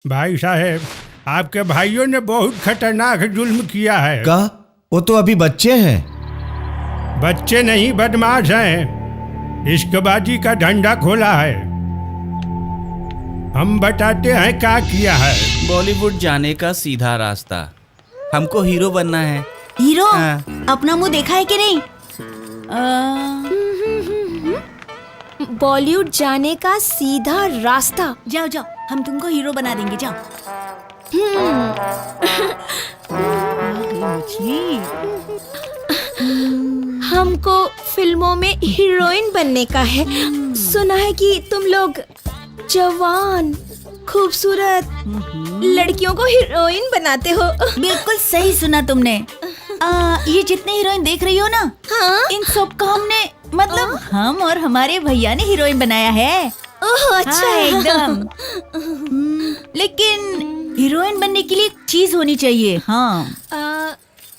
भाई साहब, आपके भाइयों ने बहुत खतरनाक जुल्म किया है। का? वो तो अभी बच्चे हैं। बच्चे नहीं, बदमाश हैं। इश्कबाजी का धंधा खोला है। हम बताते हैं क्या किया है। बॉलीवुड जाने का सीधा रास्ता। हमको हीरो बनना है। हीरो? हाँ। अपना मुंह देखा है कि नहीं? बॉलीवुड जाने का सीधा रास्ता। जाओ जाओ, हम तुमको हीरो बना देंगे, जाओ। हमको फिल्मों में हीरोइन बनने का है। सुना है कि तुम लोग जवान खूबसूरत लड़कियों को हीरोइन बनाते हो। बिल्कुल सही सुना तुमने। ये जितने हीरोइन देख रही हो ना, हाँ? इन सबको हमने, मतलब हम और हमारे भैया ने हीरोइन बनाया है। ओह अच्छा। हाँ, एकदम। लेकिन हीरोइन बनने के लिए एक चीज होनी चाहिए। हाँ,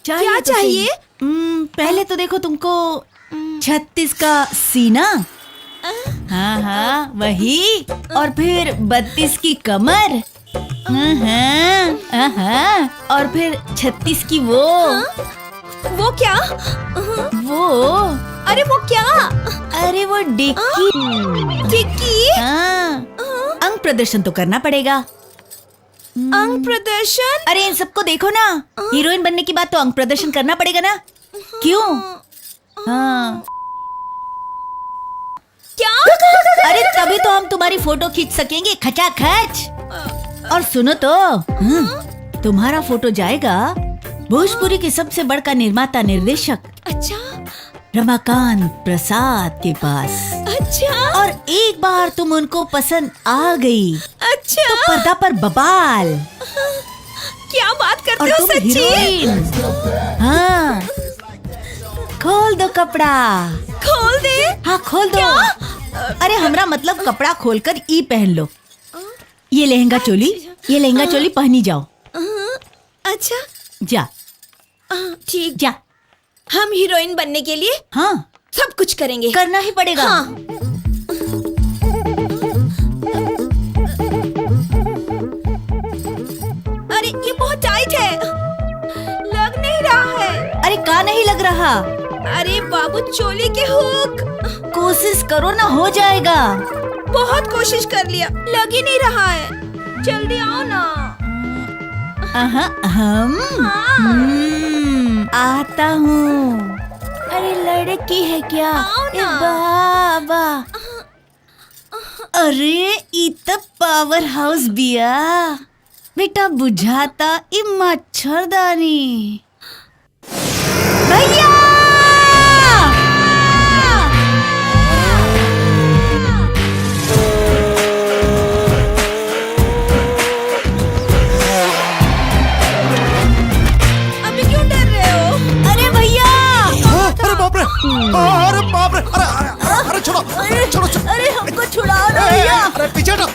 क्या चाहिए? पहले तो देखो, तुमको 36 का सीना, हाँ हाँ वही, और फिर 32 की कमर, हाँ, और फिर 36 की वो क्या? वो अरे वो क्या? अरे वो डिक्की। डिक्की? हाँ, अंग प्रदर्शन तो करना पड़ेगा। अंग प्रदर्शन? अरे इन सबको देखो ना, हीरोइन बनने की बात तो अंग प्रदर्शन करना पड़ेगा ना। क्यों? हाँ। क्या? अरे तभी तो हम तुम्हारी फोटो खींच सकेंगे खचाखच। और सुनो तो, तुम्हारा फोटो जाएगा भोजपुरी के सबसे बड़का निर्माता निर्देशक अच्छा रमाकांत प्रसाद के पास। अच्छा। और एक बार तुम उनको पसंद आ गई अच्छा तो पर्दा पर बबाल। क्या बात करते और हो? तुम सच्ची? हीरोइन। हाँ, खोल दो कपड़ा। खोल दे? हाँ खोल दो। अरे हमरा मतलब कपड़ा खोलकर ई पहन लो। ये लहंगा चोली, ये लहंगा चोली पहनी जाओ। अच्छा जा ठीक। जा। हम हीरोइन बनने के लिए हाँ, सब कुछ करेंगे। करना ही पड़ेगा। हाँ। अरे ये बहुत टाइट है, लग नहीं रहा है। अरे का नहीं लग रहा? अरे बाबू, चोली के हुक। कोशिश करो ना, हो जाएगा। बहुत कोशिश कर लिया, लग ही नहीं रहा है। जल्दी आओ ना। आता हूँ। अरे लड़की है क्या? आओ ना। बाबा, अरे ई तो पावर हाउस बिया बेटा, बुझाता ई मच्छरदानी। भैया अभी क्यों डर रहे हो? अरे भैया, अरे बाप रे! अरे बाप रे! अरे छोड़ो! छोड़ो! अरे हमको छुड़ाओ ना भैया। अरे पीछे हटो!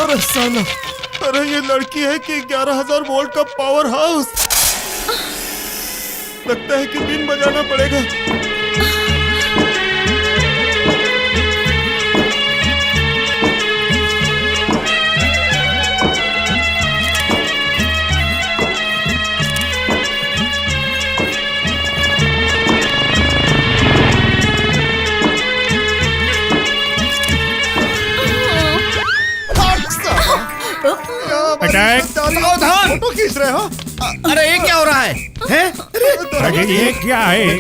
अरे साला! अरे ये लड़की है कि 11,000 वोल्ट का पावर हाउस। लगता है कि बीन बजाना पड़ेगा। अटैक! सावधान! फोटो खींच रहे हो? अरे ये क्या हो रहा है? हैं? अरे ये क्या है?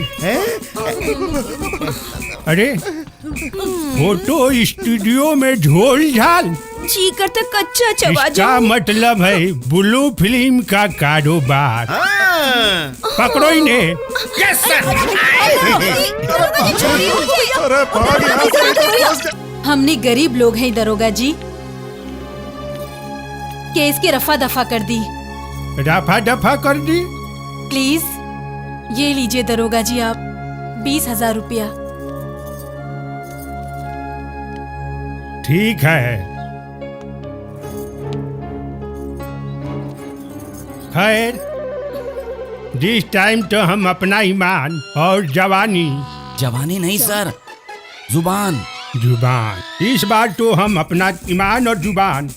अरे फोटो स्टूडियो में झोल झाल। जी करते कच्चा चबा इसका जाओ। मतलब है ब्लू फिल्म का कारोबार। हाँ। पकड़ो इन्हें। Yes sir. अरे भाग यहाँ से! हमने गरीब लोग हैं दरोगा जी, केस की रफा दफा कर दी। रफा दफा कर दी? प्लीज ये लीजिए दरोगा जी, आप 20,000 रुपया। ठीक है। खैर, दिस टाइम तो हम अपना ईमान और जवानी जवानी नहीं सर, जुबान। जुबान। इस बार तो हम अपना ईमान और जुबान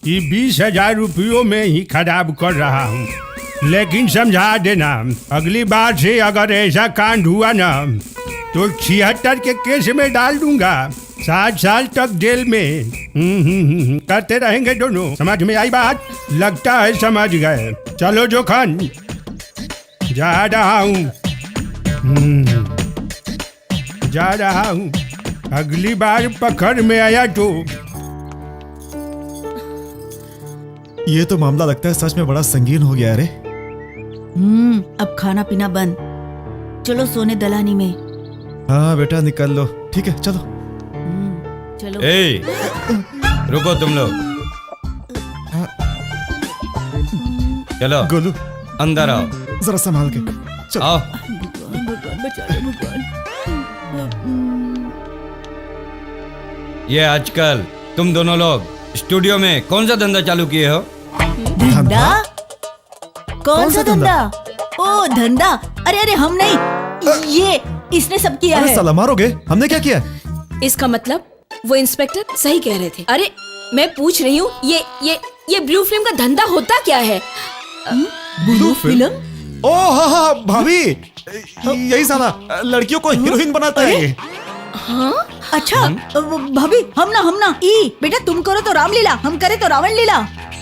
ये 20,000 रुपयों में ही खराब कर रहा हूँ, लेकिन समझा देना अगली बार से अगर ऐसा कांड हुआ ना तो 76 के केस में डाल दूंगा, 7 साल तक जेल में। करते रहेंगे दोनों। समझ में आई बात? लगता है समझ गए। चलो जोखन, जा रहा हूँ। जा रहा हूँ, अगली बार पकड़ में आया तो। ये तो मामला लगता है सच में बड़ा संगीन हो गया रे। अब खाना पीना बंद, चलो सोने दलानी में। हाँ बेटा निकल लो, ठीक है चलो। चलो। ए, रुको तुम लोग। चलो गोलू अंदर आओ। जरा संभाल के चलो। आओ। भगवान बचा ले भगवान। ये आजकल तुम दोनों लोग स्टूडियो में कौन सा धंधा चालू किए हो? धंधा? कौन सा धंधा? ओ धंधा? अरे अरे हम नहीं, ये इसने सब किया अरे है। साला मारोगे, हमने क्या किया? इसका मतलब वो इंस्पेक्टर सही कह रहे थे। अरे मैं पूछ रही हूँ ये ब्लू फिल्म का धंधा होता क्या है? Blue film? ओ हाँ भाभी, यही साला लड़कियों को हीरोइन बनाता है ये। हाँ? अच्छा भाभी, हम ना ई बेटा, तुम करो तो रामलीला, हम करे तो रावण लीला।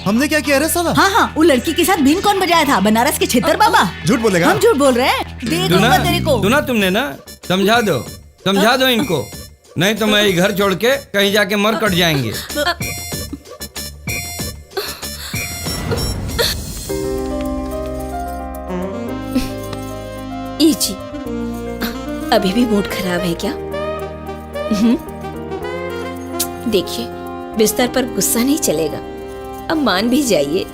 हमने क्या किया रे साला? हाँ, वो लड़की के साथ बीन कौन बजाया था? बनारस के छेतर बाबा। झूठ बोलेगा? हम झूठ बोल रहे हैं। दे दूंगा तेरे को। सुना तुमने ना? समझा दो इनको, नहीं तो मैं ये घर छोड़ के कहीं जाके मर कट जाएंगे। ई जी, अभी भी मूड खराब है क्या? देखिए, बिस्तर पर गुस्सा नहीं चलेगा, अब मान भी जाइए।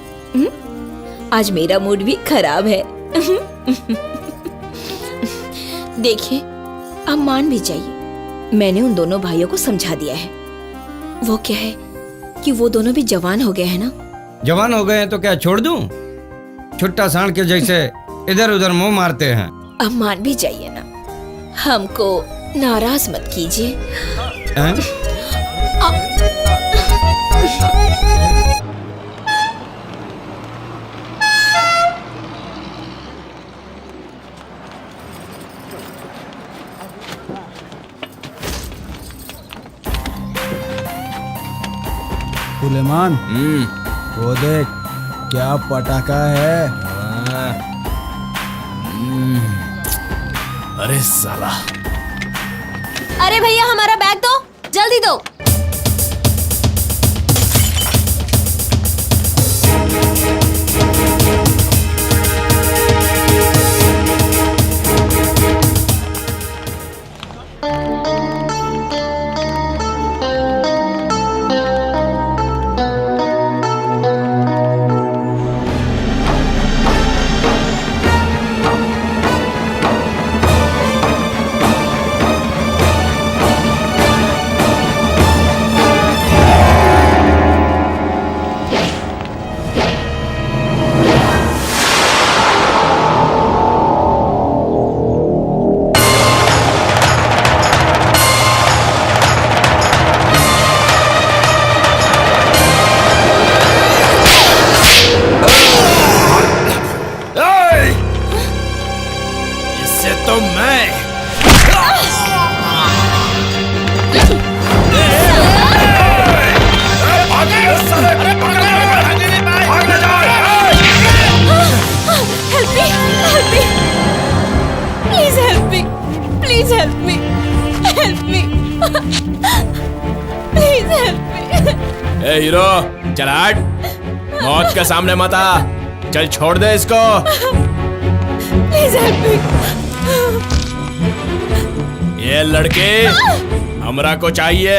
आज मेरा मूड भी खराब है। देखिए, अब मान भी जाइए, मैंने उन दोनों भाइयों को समझा दिया है। वो क्या है कि वो दोनों भी जवान हो गए हैं ना। जवान हो गए हैं तो क्या छोड़ दूं? छुट्टा सांड के जैसे इधर उधर मुंह मारते हैं। अब मान भी जाइए ना, हमको नाराज मत कीजिए। हैं? सुलेमान, वो देख क्या पटाखा है। अरे साला, अरे भैया हमारा बैग दो, जल्दी दो। ए हीरो, चल हट, मौत के सामने मत आ, चल छोड़ दे इसको। Please help me. ये लड़के हमरा को चाहिए।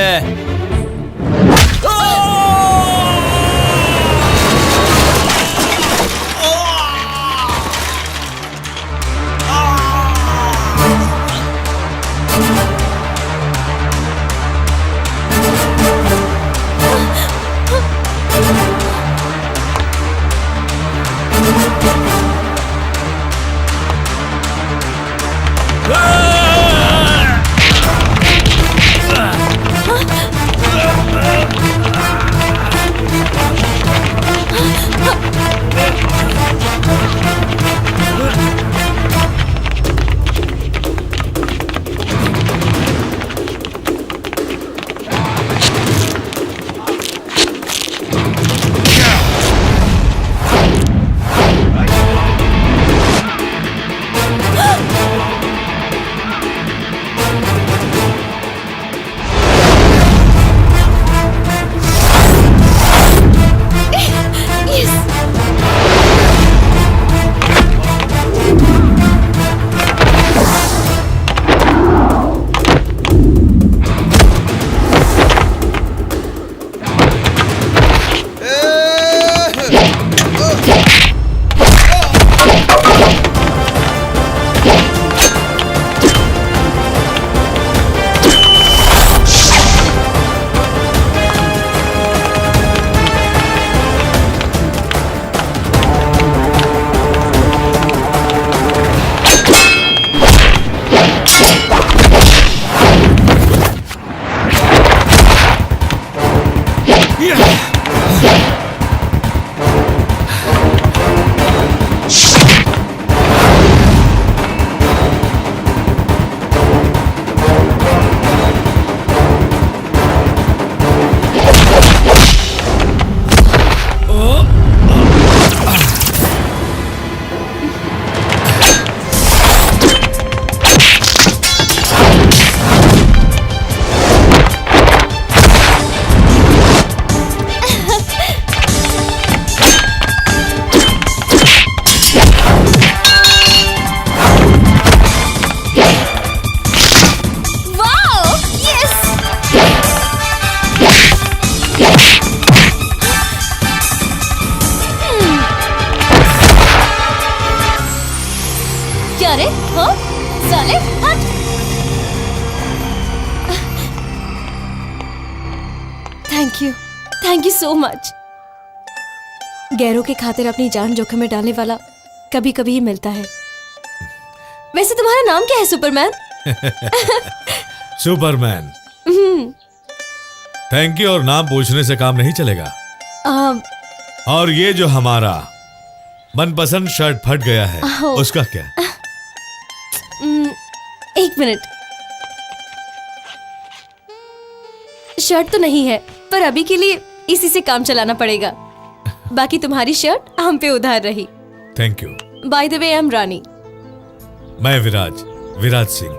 साले हट। Thank you so much. गैरों के खातिर अपनी जान जोखिम में डालने वाला कभी कभी ही मिलता है। वैसे तुम्हारा नाम क्या है सुपरमैन? सुपरमैन। थैंक यू और नाम पूछने से काम नहीं चलेगा। और ये जो हमारा मनपसंद शर्ट फट गया है उसका क्या? एक मिनट, शर्ट तो नहीं है पर अभी के लिए इसी से काम चलाना पड़ेगा। बाकी तुम्हारी शर्ट हम पे उधार रही। Thank you. By the way I am Rani. मैं Viraj Singh.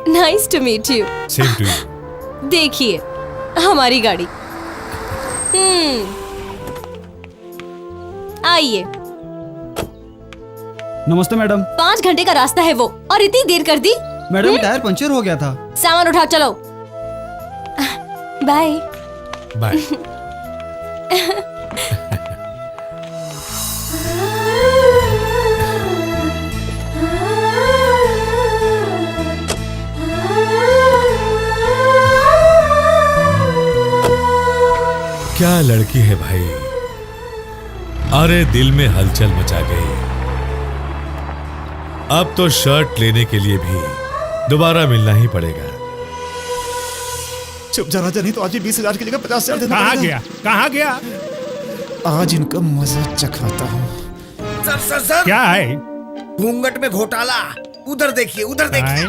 Nice to meet you. Same to you. देखिए हमारी गाड़ी। आइए। नमस्ते मैडम। 5 घंटे का रास्ता है वो और इतनी देर कर दी। मैडम टायर पंचर हो गया था। सामान उठा चलो। Bye bye. क्या लड़की है भाई, अरे दिल में हलचल मचा गई। अब तो शर्ट लेने के लिए भी दोबारा मिलना ही पड़ेगा। चुप जा राजा, नहीं तो आज ही 20,000 की जगह 50,000 देना कहाँ पड़ेगा। गया कहाँ गया? आज इनका मजा चखाता हूँ। सर सर सर, क्या है? घूंघट में घोटाला। उधर देखिए, उधर देखिए।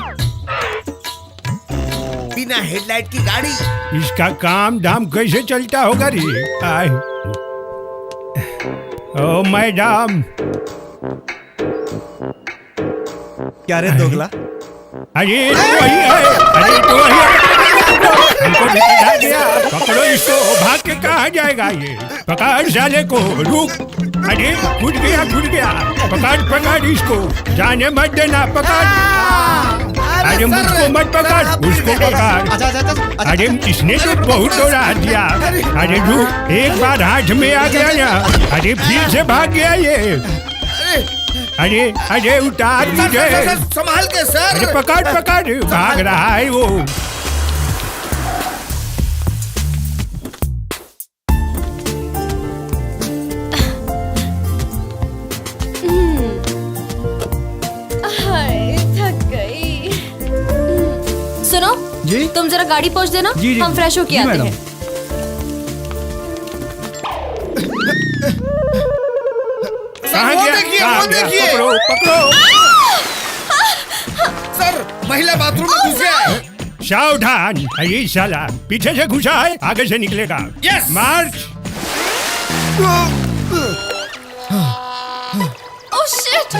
बिना हेडलाइट की गाड़ी। इसका काम धाम कैसे चलता होगा रे? आए। ओ मैडम। क्या रे दोगला? अरे तो वही है, अरे तो वही है। हमको निकल गया। पकड़ो इसको, भाग के कहाँ जाएगा ये? पकड़ साले को, रुक। अरे छूट गया। पकड़ इसको, जाने मत देना। पकड़। अरे मुझको मत पकड़, उसको पकड़। अरे इसने तो बहुत दौड़ा दिया। अरे रुक, एक बार हाथ में आ गया ना, अरे फिर से भाग गया ये। अरे उतार मुझे। संभाल के सर। अरे पकड़, भाग रहा है वो। थक गई। सुनो जी? तुम जरा गाड़ी पहुंच देना। जी, हम फ्रेश होके जी, आते मैडम। हैं। कहाँ वो गया? देखिए, कहाँ वो गया? देखिए। पकड़ो। सर, महिला बाथरूम में घुस गया है। सावधान, ये साला पीछे से घुसा है, आगे से निकलेगा। Yes! March. Oh shit!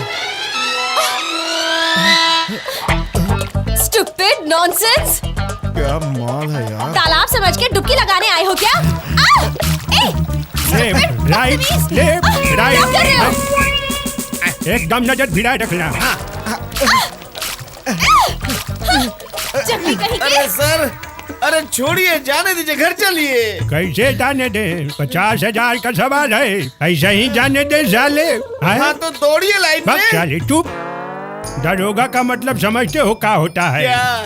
Stupid nonsense! क्या माल है यार। तालाब समझ के डुबकी लगाने आए हो क्या? लेफ्ट, राइट, लेफ्ट, क्या कर रहे हो? राइट। एकदम नजर भिड़ा रखना। चक्की कहीं की? अरे सर, अरे छोड़िए, जाने दीजिए, घर चलिए। कैसे जाने दे? 50,000 का सवाल है, ऐसे ही जाने दे साले। हाँ तो दौड़िए लाइन बस में। साले चुप। दरोगा का मतलब समझते हो क्या होता है? क्या?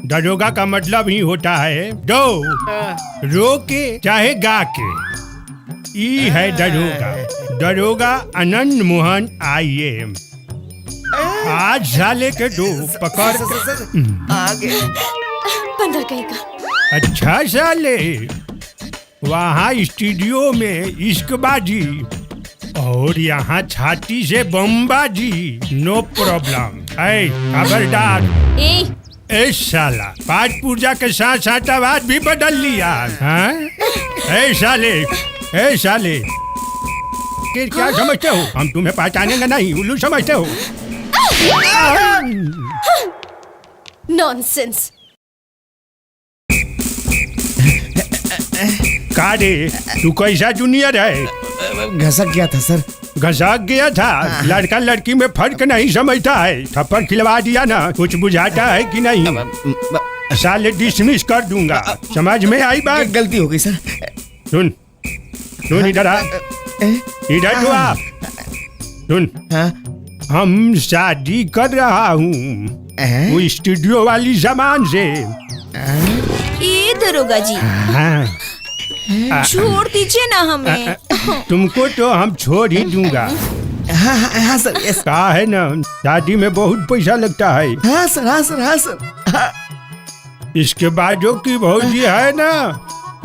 दरोगा का मतलब ही होता है दो, रो के चाहे गा के। ई है दरोगा आनंद मोहन IAM। आज साले के दो पकड़। आगे। बंदर कहीं का। अच्छा साले, वहाँ स्टूडियो में इश्कबाजी और यहाँ छाती से बमबाजी। No problem. ऐ खबरदार। ए साला, पाठ पूजा के साथ साथ आवाज भी बदल लिया। हाँ? ए साले क्या समझते हो? हम तुम्हें पहचानेंगे नहीं, उल्लू समझते हो? नॉनसेंस। का रे, तू कैसा जूनियर है? घसक गया था सर। घसक गया था? लड़का लड़की में फर्क नहीं समझता है। थप्पड़ खिलवा दिया ना, कुछ बुझाता है कि नहीं? साले डिसमिस कर दूंगा। समझ में आई बात? गलती हो गई सर। सुन इधर आ। इधर तो आ। सुन, हाँ? हम शादी कर रहा हूँ। वो स्टूडियो वाली सामान से। ये दरोगा जी, हाँ, छोड़ दीजिए ना हमें। तुमको तो हम छोड़ ही दूंगा। हाँ सर, यस। कहा है ना, शादी में बहुत पैसा लगता है। हाँ सर, हाँ सर, हाँ सर। हाँ। इसके बाद जो की भौजी है ना,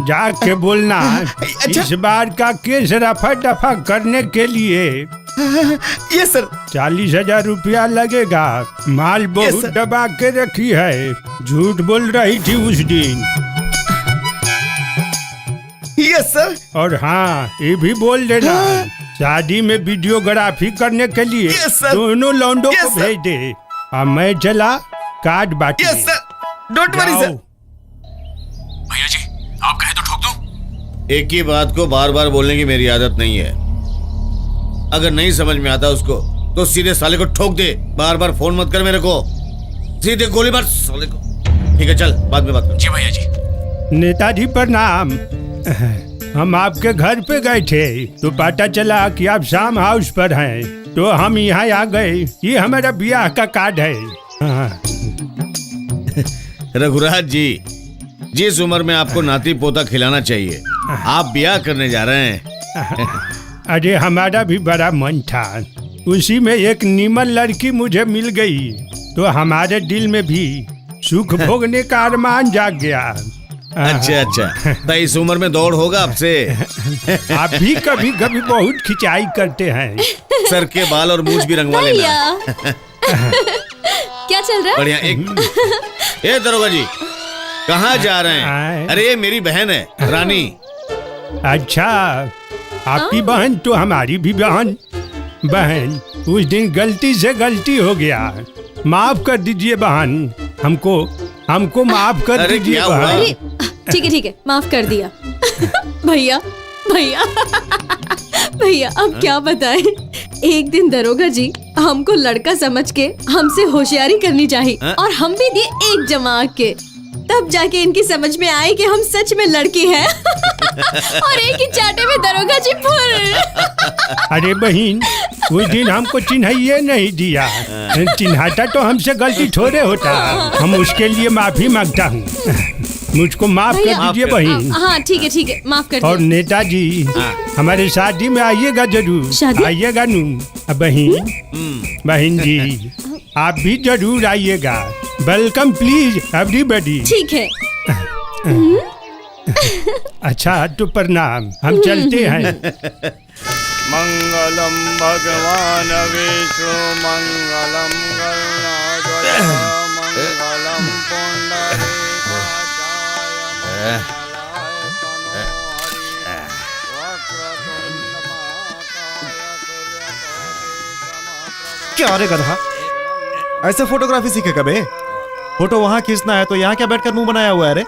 जाके बोलना अच्छा। इस बार का केस रफा दफा करने के लिए ये सर 40,000 रुपया लगेगा। माल बहुत सर। दबा के रखी है, झूठ बोल रही थी उस दिन। Yes sir. और हाँ, ये भी बोल देना शादी में वीडियोग्राफी करने के लिए Yes, sir. दोनों लौंडों Yes, को sir. भेज दे। और मैं चला कार्ड बांटने। Yes sir, don't worry sir. भैया जी, आप कहे तो ठोक दो। एक ही बात को बार बार बोलने की मेरी आदत नहीं है। अगर नहीं समझ में आता उसको तो सीधे साले को ठोक दे। बार बार फोन मत कर मेरे को, सीधे गोली मार साले को। ठीक है, चल बाद में बात कर। जी भैया जी। नेताजी प्रणाम। हम आपके घर पे गए थे तो पता चला कि आप शाम हाउस पर हैं, तो हम यहाँ आ गए। ये हमारा ब्याह का कार्ड है। हाँ। रघुराज जी, जिस उम्र में आपको नाती पोता खिलाना चाहिए, आप ब्याह करने जा रहे हैं। अरे हमारा भी बड़ा मन था, उसी में एक नीमन लड़की मुझे मिल गई, तो हमारे दिल में भी सुख भोगने का अरमान जाग गया। अच्छा अच्छा, तो इस उम्र में दौड़ होगा आपसे। आप भी कभी कभी बहुत खिंचाई करते हैं। सर के बाल और मूंछ भी रंगवा लेना। क्या चल रहा है? बढ़िया। ए दरोगा जी, कहाँ जा रहे हैं? अरे ये मेरी बहन है रानी। अच्छा, आपकी बहन तो हमारी भी बहन। बहन, उस दिन गलती से गलती हो गया, माफ कर दीजिए बहन। हमको माफ कर अरे दीजिए क्या हुआ? बहन। अरे ठीक है ठीक है, माफ कर दिया। भैया भैया भैया, अब क्या बताएं। एक दिन दरोगा जी हमको लड़का समझ के हमसे होशियारी करनी चाहिए, और हम भी दिए एक जमा के। तब जाके इनकी समझ में आए कि हम सच में लड़की हैं। और एक ही चाटे में दरोगा जी फुल। अरे बहन, उस दिन हमको चिन्हिए नहीं दिया। चिन्हाता तो हमसे गलती थोड़े होता। हम उसके लिए माफी मांगता हूँ। मुझको माफ कर दीजिए बहन। हाँ ठीक है, माफ कर और दिया। नेताजी, हमारे शादी में आइएगा जरूर। शादी? आइएगा नू बहन जी, आप भी जरूर आइएगा। Welcome please everybody. ठीक है। अच्छा तो प्रणाम, हम चलते हैं। मंगलम भगवान विष्णु मंगलम गरुड़ध्वज मंगलम क्या रे गधा, ऐसे फोटोग्राफी सीखे कबे? फोटो वहाँ खींचना है तो यहाँ क्या बैठकर मुंह बनाया हुआ है रे?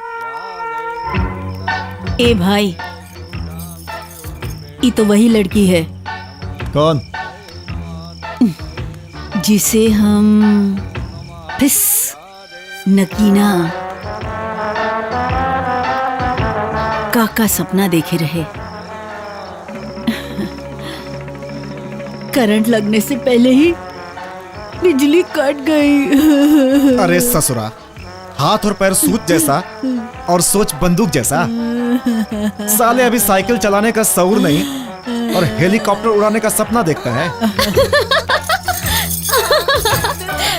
ए भाई, ये तो वही लड़की है कौन? जिसे हम फिस नकीना का सपना देखे रहे। करंट लगने से पहले ही बिजली कट गई। अरे ससुरा, हाथ और पैर सूत जैसा और सोच बंदूक जैसा। साले अभी साइकिल चलाने का शऊर नहीं और हेलीकॉप्टर उड़ाने का सपना देखता है।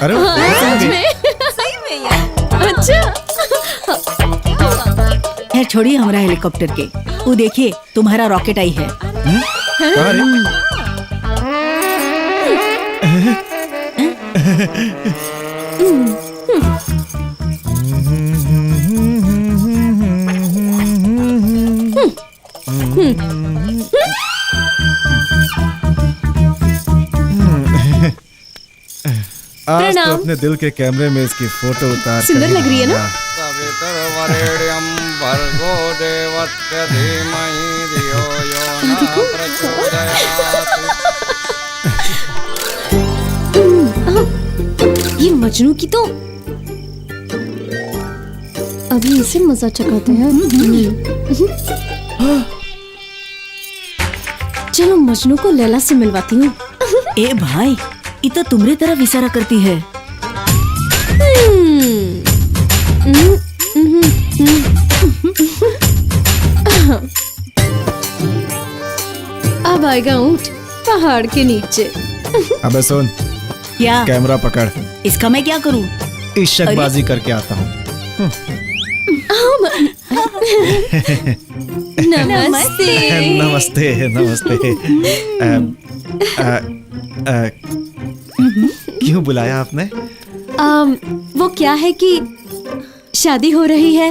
अरे सच में? सही में यार। अच्छा। खैर छोड़िए हमारा हेलीकॉप्टर के, वो देखिए तुम्हारा रॉकेट आई है। आज तो अपने दिल के कैमरे में इसकी फोटो उतार। सुंदर लग रही है ना? भर्गो देवस्य धीमहि धियो यो न प्रचोदयात्। ये मजनू की तो अभी इसे मजा चखाते हैं। चलो मजनू को लैला से मिलवाती हूँ। ए भाई, ये तो तुम्हारी तरफ इशारा करती है। आएगा ऊँट पहाड़ के नीचे। अबे सुन, क्या कैमरा पकड़, इसका मैं क्या करूं? इश्कबाजी करके आता हूँ। नमस्ते। नमस्ते नमस्ते। क्यों बुलाया आपने? वो क्या है कि शादी हो रही है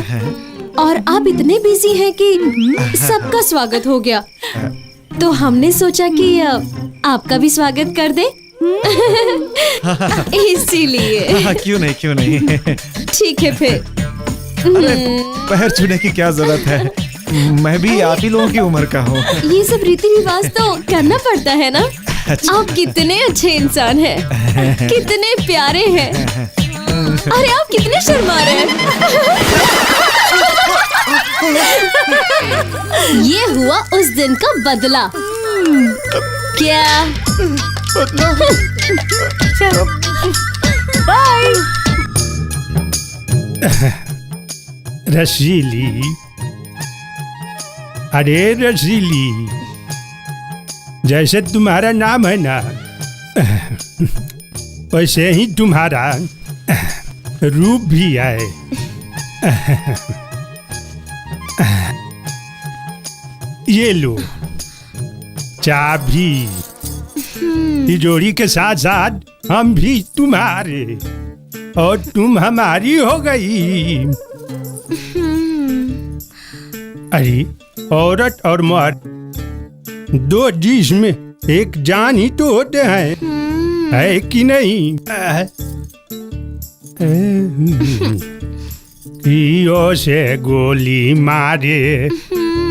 और आप इतने बिजी हैं कि सबका स्वागत हो गया, तो हमने सोचा कि आपका भी स्वागत कर दे। इसीलिए। हाँ, क्यों नहीं। ठीक है फिर। अरे पैर छूने की क्या जरूरत है, मैं भी आप ही लोगों की उम्र का हूँ। ये सब रीति रिवाज तो करना पड़ता है ना। आप कितने अच्छे इंसान हैं, कितने प्यारे हैं। अरे आप कितने शर्मा रहे हैं। ये हुआ उस दिन का बदला। क्या? बाय। रसीली, अरे रसीली, जैसे तुम्हारा नाम है ना, वैसे ही तुम्हारा रूप भी है। ये लो चाबी, तिजोरी के साथ साथ हम भी तुम्हारे और तुम हमारी हो गई। अरे औरत और मर्द दो जिस्म एक जान ही तो होते हैं, है कि नहीं? कियो से गोली मारे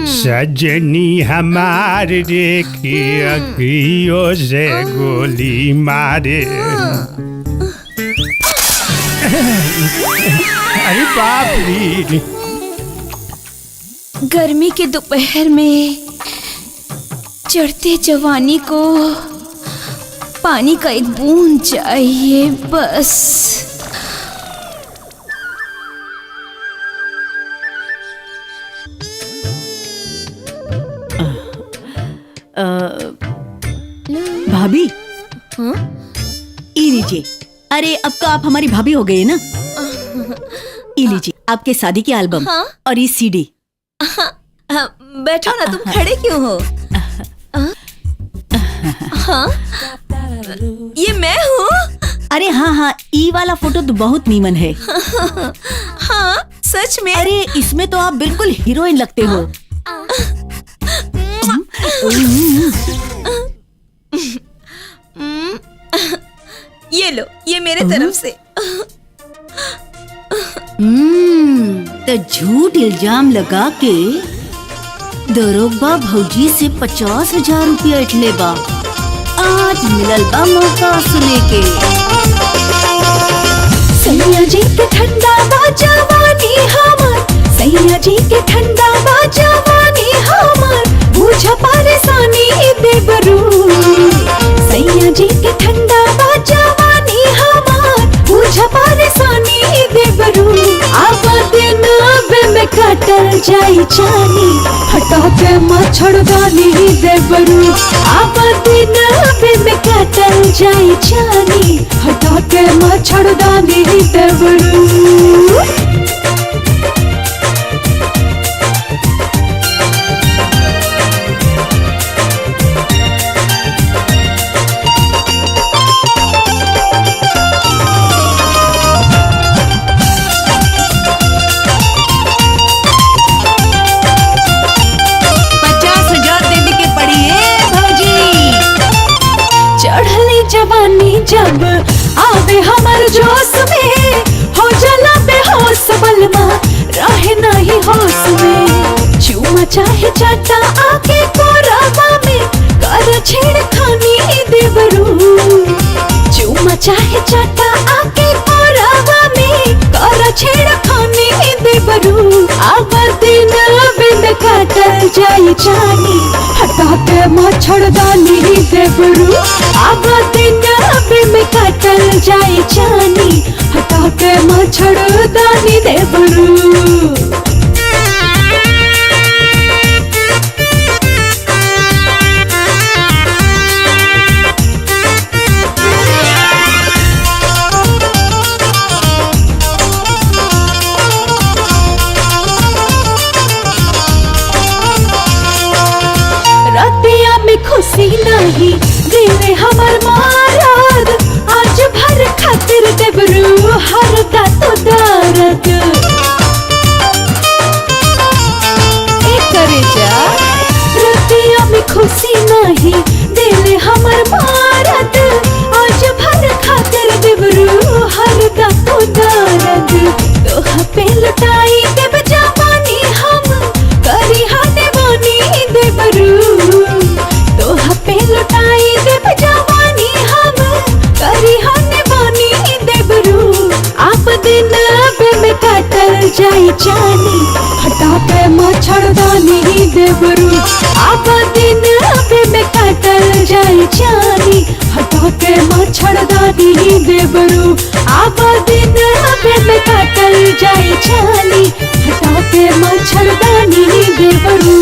सजनी हमार रे, कियो से गोली मारे। अरे बाप रे, गर्मी के दोपहर में चढ़ते जवानी को पानी का एक बूंद चाहिए बस। भाभी, ई लीजिए। अरे अब तो आप हमारी भाभी हो गई ना। ई लीजिए आपके शादी की एल्बम और ये सीडी। बैठो ना, तुम खड़े क्यों हो? हाँ, ये मैं हूँ। अरे हाँ, ई वाला फोटो तो बहुत नीमन है। हाँ सच में। अरे इसमें तो आप बिल्कुल हीरोइन लगते हो। ये लो, ये मेरे तरफ से। तो झूठ इल्जाम लगा के दरोगा भौजी से 50,000 रुपया इटले बा। आज मिलल बा मौका सुने के। सैया जी के ठंडा बा जवानी हमार, सैया जी के ठंडा बा जवानी हमार, बुझ परेशानी बेबरू। सैया जी के ठंडा बा जवानी हमार, बुझ परेशानी बेबरू। अब दिन में कटल जाई जानी, हटा के मच्छरदानी देबरू। अब दिन में कटल जाई जानी, हटा के मच्छरदानी देबरू। जवानी जब आवे हमर जोश में, हो जाला बेहोश बलमा रहे नहीं होश में। चूमा चाहे चाटा आके कोरावा में, कर छेड़खानी देवरू। चूमा चाहे चाटा आके कोरावा में, कर छेड़खानी देवरू। अब दिन बिंद काटल जाई जानी, हटा के मच्छरदानी देवरू। अब दिन बिंद काटल जाई जानी, हटा के मच्छरदानी देवरू। काटल जाई जानी हटा के मच्छरदानी देवरू अब दिन में काटल जाई जानी हटा के मच्छरदानी देवरू अब दिन में काटल जाई जानी हटा के मच्छरदानी देवरू।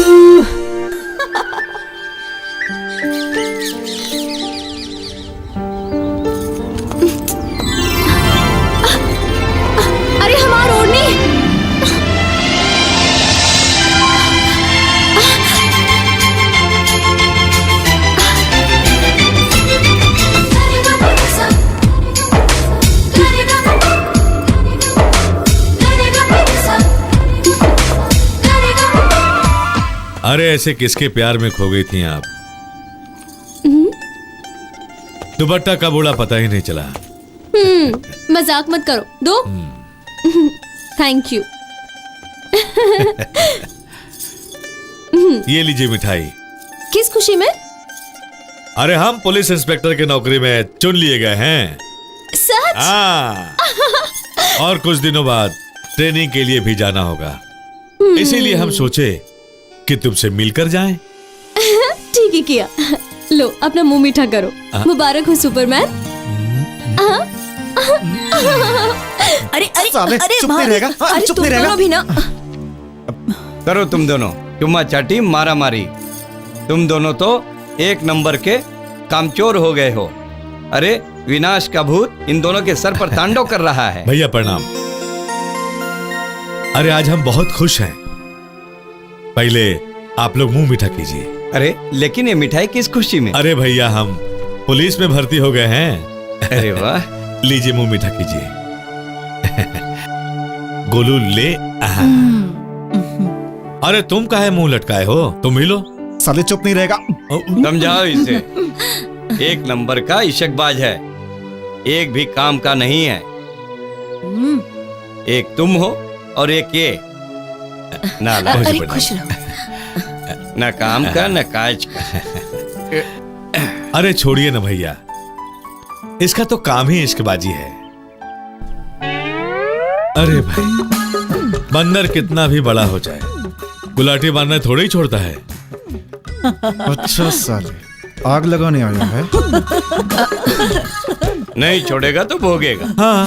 अरे हमार ओढ़नी। अरे ऐसे किसके प्यार में खो गई थी आप? दुपट्टा कब उड़ा पता ही नहीं चला। मजाक मत करो, दो। Thank you. ये लीजिए मिठाई। किस खुशी में? अरे हम पुलिस इंस्पेक्टर की नौकरी में चुन लिए गए हैं। सच? हाँ। और कुछ दिनों बाद ट्रेनिंग के लिए भी जाना होगा, इसीलिए हम सोचे कि तुमसे मिलकर जाएं। ठीक ही किया। लो अपना मुंह मीठा करो। मुबारक हो सुपरमैन। अरे अरे साले, अरे चुप नहीं रहेगा? हाँ, अरे चुप तुम नहीं रहेगा? दोनों भी ना। करो तुम दोनों चुम्मा चाटी मारा मारी। तुम दोनों तो एक नंबर के कामचोर हो गए हो। अरे विनाश का भूत इन दोनों के सर पर तांडव कर रहा है। भैया प्रणाम। अरे आज हम बहुत खुश हैं। पहले आप लोग मुंह मीठा कीजिए। अरे लेकिन ये मिठाई किस खुशी में? अरे भैया हम पुलिस में भर्ती हो गए हैं। अरे वाह। लीजिए मुंह मीठा कीजिए। गोलू ले। अरे तुम काहे मुंह लटकाए हो? तुम ही लो। साले चुप नहीं रहेगा। समझाओ इसे। एक नंबर का इशकबाज है, एक भी काम का नहीं है। एक तुम हो और एक ये नाला। अरे खुश रहो। न काम का न काज का। अरे छोड़िए ना भैया, इसका तो काम ही इश्कबाजी है। अरे भाई, बंदर कितना भी बड़ा हो जाए, गुलाटी मारना थोड़ा ही छोड़ता है। अच्छा साले, आग लगाने आया है। नहीं छोड़ेगा तो भोगेगा। हाँ।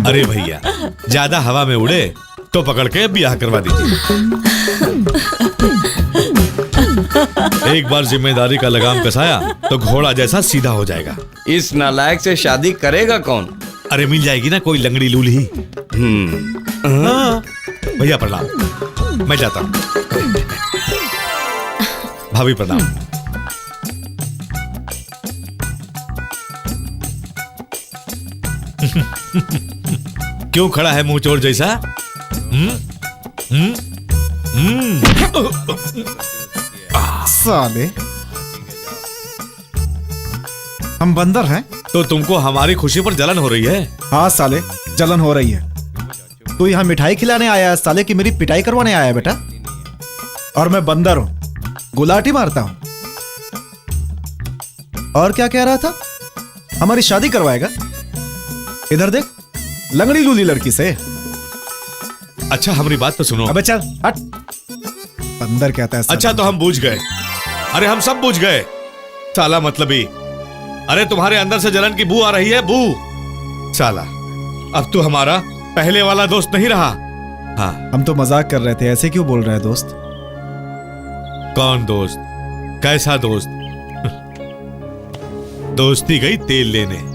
अरे भैया, ज्यादा हवा में उड़े तो पकड़ के ब्याह करवा दीजिए। एक बार जिम्मेदारी का लगाम कसाया तो घोड़ा जैसा सीधा हो जाएगा। इस नालायक से शादी करेगा कौन? अरे मिल जाएगी ना कोई लंगड़ी लूली। हाँ। भैया प्रणाम, मैं जाता हूँ। भाभी प्रणाम। क्यों खड़ा है मुंह चोर जैसा? साले, हम बंदर हैं? तो तुमको हमारी खुशी पर जलन हो रही है? हाँ साले, जलन हो रही है। तू यहाँ मिठाई खिलाने आया है साले, की मेरी पिटाई करवाने आया है बेटा। और मैं बंदर हूँ, गुलाटी मारता हूँ। और क्या कह रहा था? हमारी शादी करवाएगा? इधर देख, लंगड़ी लूली लड़की से। अच्छा हमारी बात तो सुनो। अबे चल हट। बंदर कहता है। अच्छा तो हम बूझ गए। अरे हम सब बूझ गए। साला मतलबी। अरे तुम्हारे अंदर से जलन की बू आ रही है, बू। साला, अब तू हमारा पहले वाला दोस्त नहीं रहा। हाँ। हम तो मजाक कर रहे थे, ऐसे क्यों बोल रहे हैं दोस्त? कौन दोस्त? कैसा दोस्त? दोस्ती गई तेल लेने।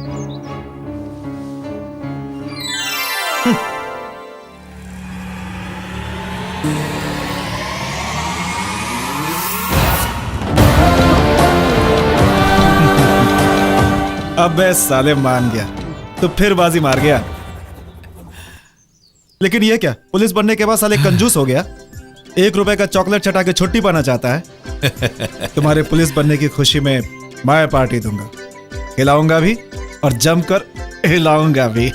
अबे साले मान गया तो फिर बाजी मार गया। लेकिन ये क्या, पुलिस बनने के बाद साले कंजूस हो गया। 1 रुपए का चॉकलेट चटा के छुट्टी पाना चाहता है। तुम्हारे पुलिस बनने की खुशी में मैं पार्टी दूंगा, हिलाऊंगा भी और जमकर हिलाऊंगा भी।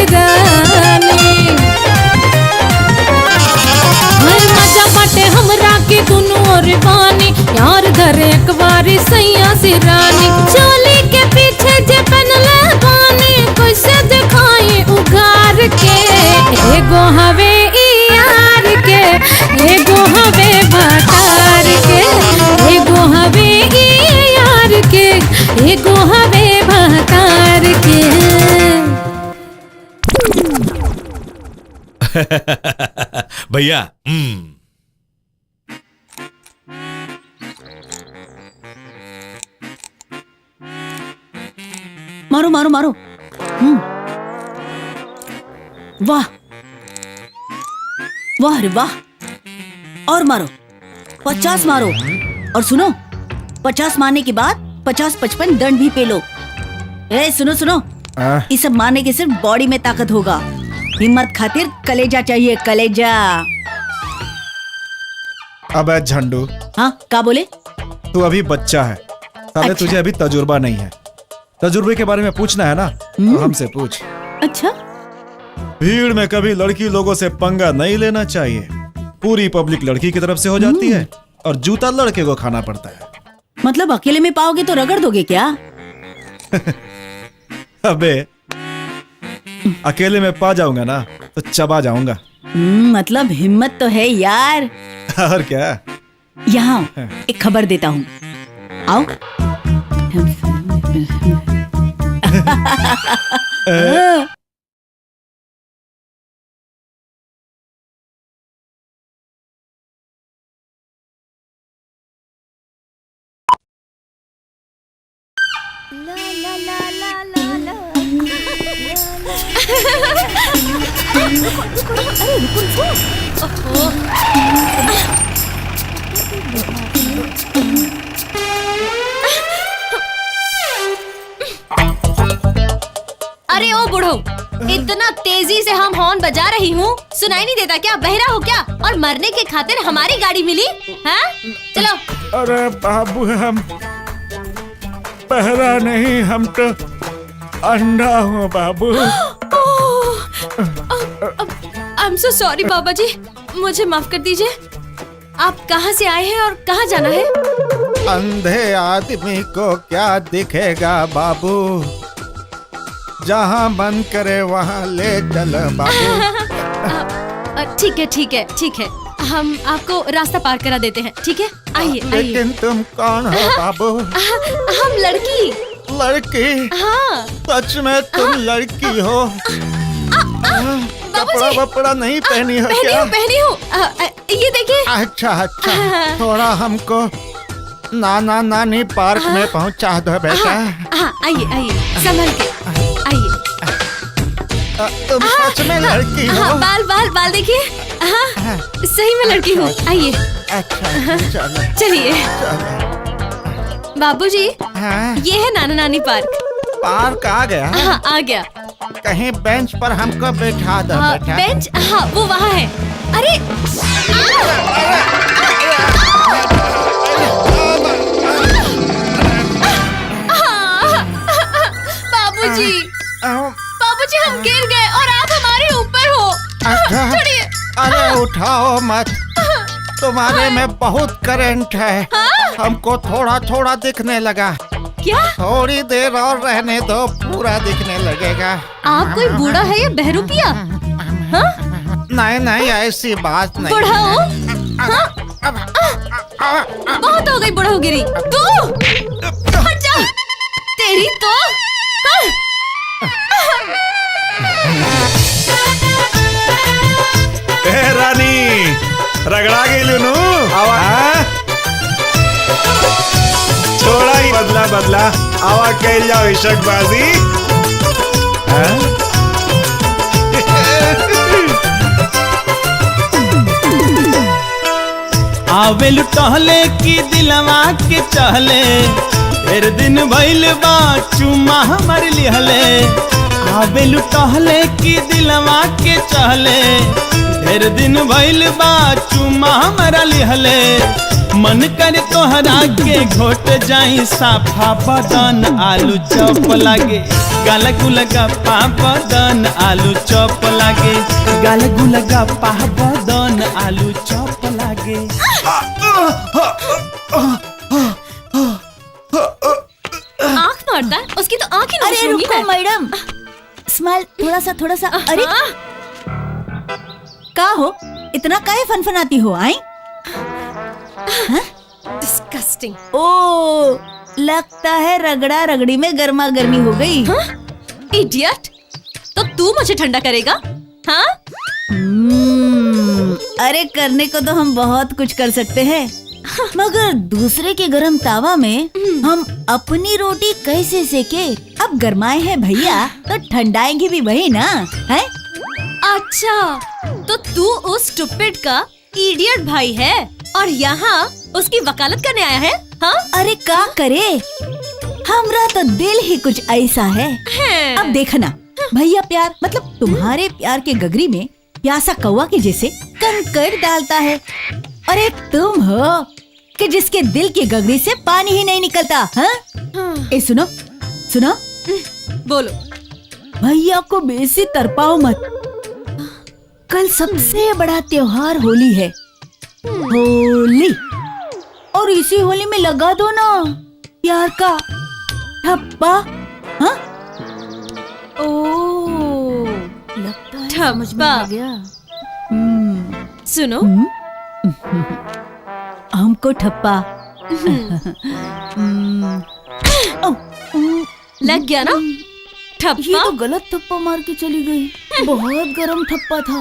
रानी। हर मजा बाटे हमरा के दुनू और बानी, यार धरे एक बारी सैया सी रानी। चोली के पीछे जे पहनले बानी, कैसे दिखाई उघार के। एगो हवे ई यार के, एगो हवे भतार के। एगो हवे ई यार के, एगो हवे भतार के। भैया मारो मारो मारो। वाह वाह रे वाह, और मारो, 50 मारो। और सुनो, 50 मारने के बाद 50-55 दंड भी पे लो। ए सुनो सुनो, ये सब मारने के सिर्फ बॉडी में ताकत होगा, हिम्मत खातिर कलेजा चाहिए, कलेजा। अबे झंडू, हाँ का बोले? तू अभी बच्चा है साले, अच्छा। तुझे अभी तजुर्बा नहीं है। तजुर्बे के बारे में पूछना है ना तो हमसे पूछ। अच्छा, भीड़ में कभी लड़की लोगों से पंगा नहीं लेना चाहिए। पूरी पब्लिक लड़की की तरफ से हो जाती है और जूता लड़के को खाना पड़ता है। मतलब अकेले में पाओगे तो रगड़ दोगे क्या? अबे अकेले में पा जाऊंगा ना तो चबा जाऊंगा। मतलब हिम्मत तो है यार। और क्या? यहाँ आओ, एक खबर देता हूँ, आओ। ला ला ला ला ला ला। अरे रुको रुको। अरे ओ बुढ़ो, इतना तेजी से हम हॉर्न बजा रही हूँ, सुनाई नहीं देता क्या? बहरा हो क्या? और मरने के खातिर हमारी गाड़ी मिली? हाँ चलो। अरे बाबू, हम पहरा नहीं, हम तो अंडा हूँ बाबू। आई एम सो सॉरी बाबा जी, मुझे माफ कर दीजिए। आप कहाँ से आए हैं और कहाँ जाना है? अंधे आदमी को क्या दिखेगा बाबू, जहाँ मन करे वहाँ ले चल बाबू। ठीक है ठीक है ठीक है, हम आपको रास्ता पार करा देते हैं, ठीक है? आइए आइए। लेकिन तुम कौन हो बाबू? हम लड़की। लड़की? हाँ। सच में तुम लड़की हो? कपड़ा वपड़ा नहीं पहनी हो क्या? पहनी हूँ, ये देखिए। अच्छा अच्छा, थोड़ा हमको नाना नानी पार्क में पहुँचा दो बेटा। हाँ आइए आइए, संभल के आइए। तुम सच में लड़की हो? हाँ, बाल बाल बाल देखिए। हाँ सही में लड़की हूँ, आइए। अच्छा चलो चलिए। बाबूजी, हाँ? ये है नाना नानी पार्क। पार्क आ गया? हाँ आ गया। कहीं बेंच पर हमको बैठा दो बेटा। बेंच? हाँ वो वहाँ है। अरे बाबूजी, बाबूजी हम गिर गए और आप हमारे ऊपर हो। छोड़िए। अरे उठाओ मत, तुम्हारे में बहुत करंट है। हमको थोड़ा थोड़ा दिखने लगा। क्या? थोड़ी देर और रहने दो, पूरा दिखने लगेगा। आप कोई बूढ़ा है या बहरूपिया? नहीं नहीं, ऐसी बात नहीं। बूढ़ा हो? बहुत हो गई बुढ़ागिरी। तू हट जा, तेरी तो। रानी रगड़ा गई लूनू। थोड़ा ही बदला बदला आवा कह जाओ इशकबाजी। आवेल टहले की दिलवा के चहले, फिर दिन भइल बा चुमा हमर लिहले। आवेल टहले की दिलवा के चहले, फिर दिन भइल बा चुमा हमरा लिहले। मन कर तोहरा के घोट जाई साफा बदन आलू चौप लागे गाल गुलगप्पा बदन आलू चौप लागे गाल गुलगप्पा बदन आलू चौप लागे। आँख मारता है, उसकी तो आँख ही अरे नोचूंगी रुको मैं। मैडम, स्माइल थोड़ा सा। अरे का हो, इतना काहे फनफनाती हो? आई डिस्गस्टिंग। ओ, लगता है रगड़ा रगड़ी में गर्मा गर्मी हो गई। इडियट, तो तू मुझे ठंडा करेगा? हाँ? अरे करने को तो हम बहुत कुछ कर सकते हैं, मगर दूसरे के गरम तावा में हम अपनी रोटी कैसे सेके? अब गरमाए हैं भैया तो ठंडाएंगे भी वही ना, है? अच्छा, तो तू उस स्टूपिड का इडियट भाई है और यहाँ उसकी वकालत करने आया है? हाँ? अरे का करे, हमरा तो दिल ही कुछ ऐसा है। अब देखना भैया, प्यार मतलब तुम्हारे प्यार के गगरी में प्यासा कौवा के जैसे कंकड़ डालता है, और एक तुम हो कि जिसके दिल की गगरी से पानी ही नहीं निकलता। हाँ? ए सुनो, बोलो। भैया को बेसी तरपाओ मत, कल सबसे बड़ा त्योहार होली है। होली, और इसी होली में लगा दो ना प्यार का ठप्पा। हाँ? ओ, लगता है समझ में आ गया। सुनो, हमको ठप्पा लग गया ना ठप्पा? ये तो गलत ठप्पा मार के चली गई, बहुत गरम ठप्पा था।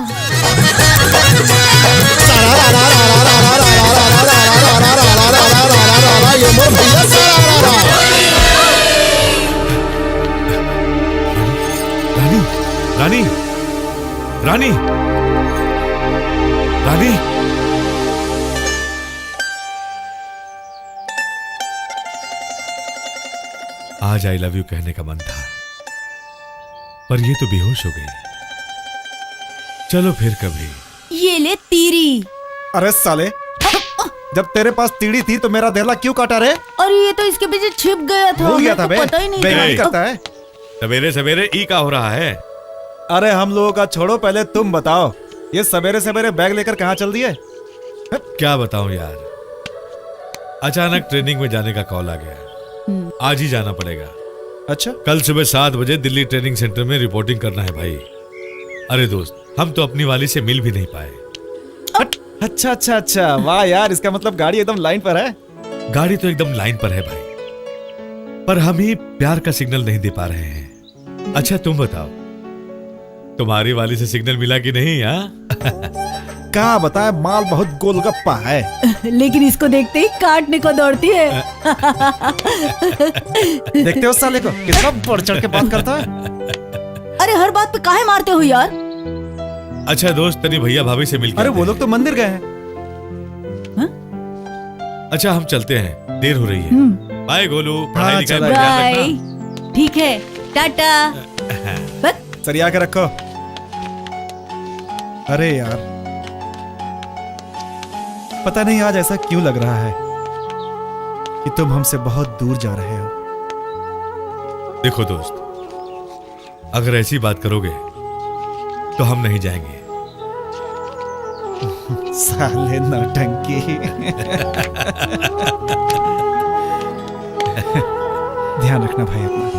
रानी, रानी, रानी, आज आई लव यू कहने का मन था, पर ये तो बेहोश हो गई। चलो फिर कभी। ये ले तीरी। अरे साले, जब तेरे पास तीड़ी थी तो मेरा देहला क्यों काटा रे? और ये तो इसके पीछे छिप गया था, भूल गया था बे, पता ही नहीं बेईमानी करता है। सवेरे सवेरे ई का हो रहा है? अरे हम लोगों का छोड़ो, पहले तुम बताओ, ये सवेरे सवेरे बैग लेकर कहाँ चल दिए? क्या बताऊं यार, अचानक ट्रेनिंग में जाने का कॉल आ गया, आज ही जाना पड़ेगा। अच्छा, कल सुबह 7 बजे दिल्ली ट्रेनिंग सेंटर में रिपोर्टिंग करना है भाई। अरे दोस्त, हम तो अपनी वाली से मिल भी नहीं पाए। अच्छा अच्छा अच्छा, वाह यार, इसका मतलब गाड़ी एकदम लाइन पर है। गाड़ी तो एकदम लाइन पर है भाई, पर हम ही प्यार का सिग्नल नहीं दे पा रहे हैं। अच्छा तुम बताओ, तुम्हारी वाली से सिग्नल मिला कि नहीं? क्या बताए, माल बहुत गोलगप्पा है। लेकिन इसको देखते ही काटने को दौड़ती है। देखते हो साले को, कितना बढ़ चढ़ के बात करता है। अरे हर बात पे काहे मारते हो यार? अच्छा दोस्त, तनी भैया भाभी से मिल। अरे वो लोग तो मंदिर गए हैं। अच्छा हम चलते हैं, देर हो रही है। बाय गोलू, पढ़ाई लिखाई में ध्यान रखना। ठीक है, टाटा। सरिया के रखो। अरे यार, पता नहीं आज ऐसा क्यों लग रहा है कि तुम हमसे बहुत दूर जा रहे हो। देखो दोस्त, अगर ऐसी बात करोगे तो हम नहीं जाएंगे। साले नौटंकी। ध्यान रखना भाई अपना।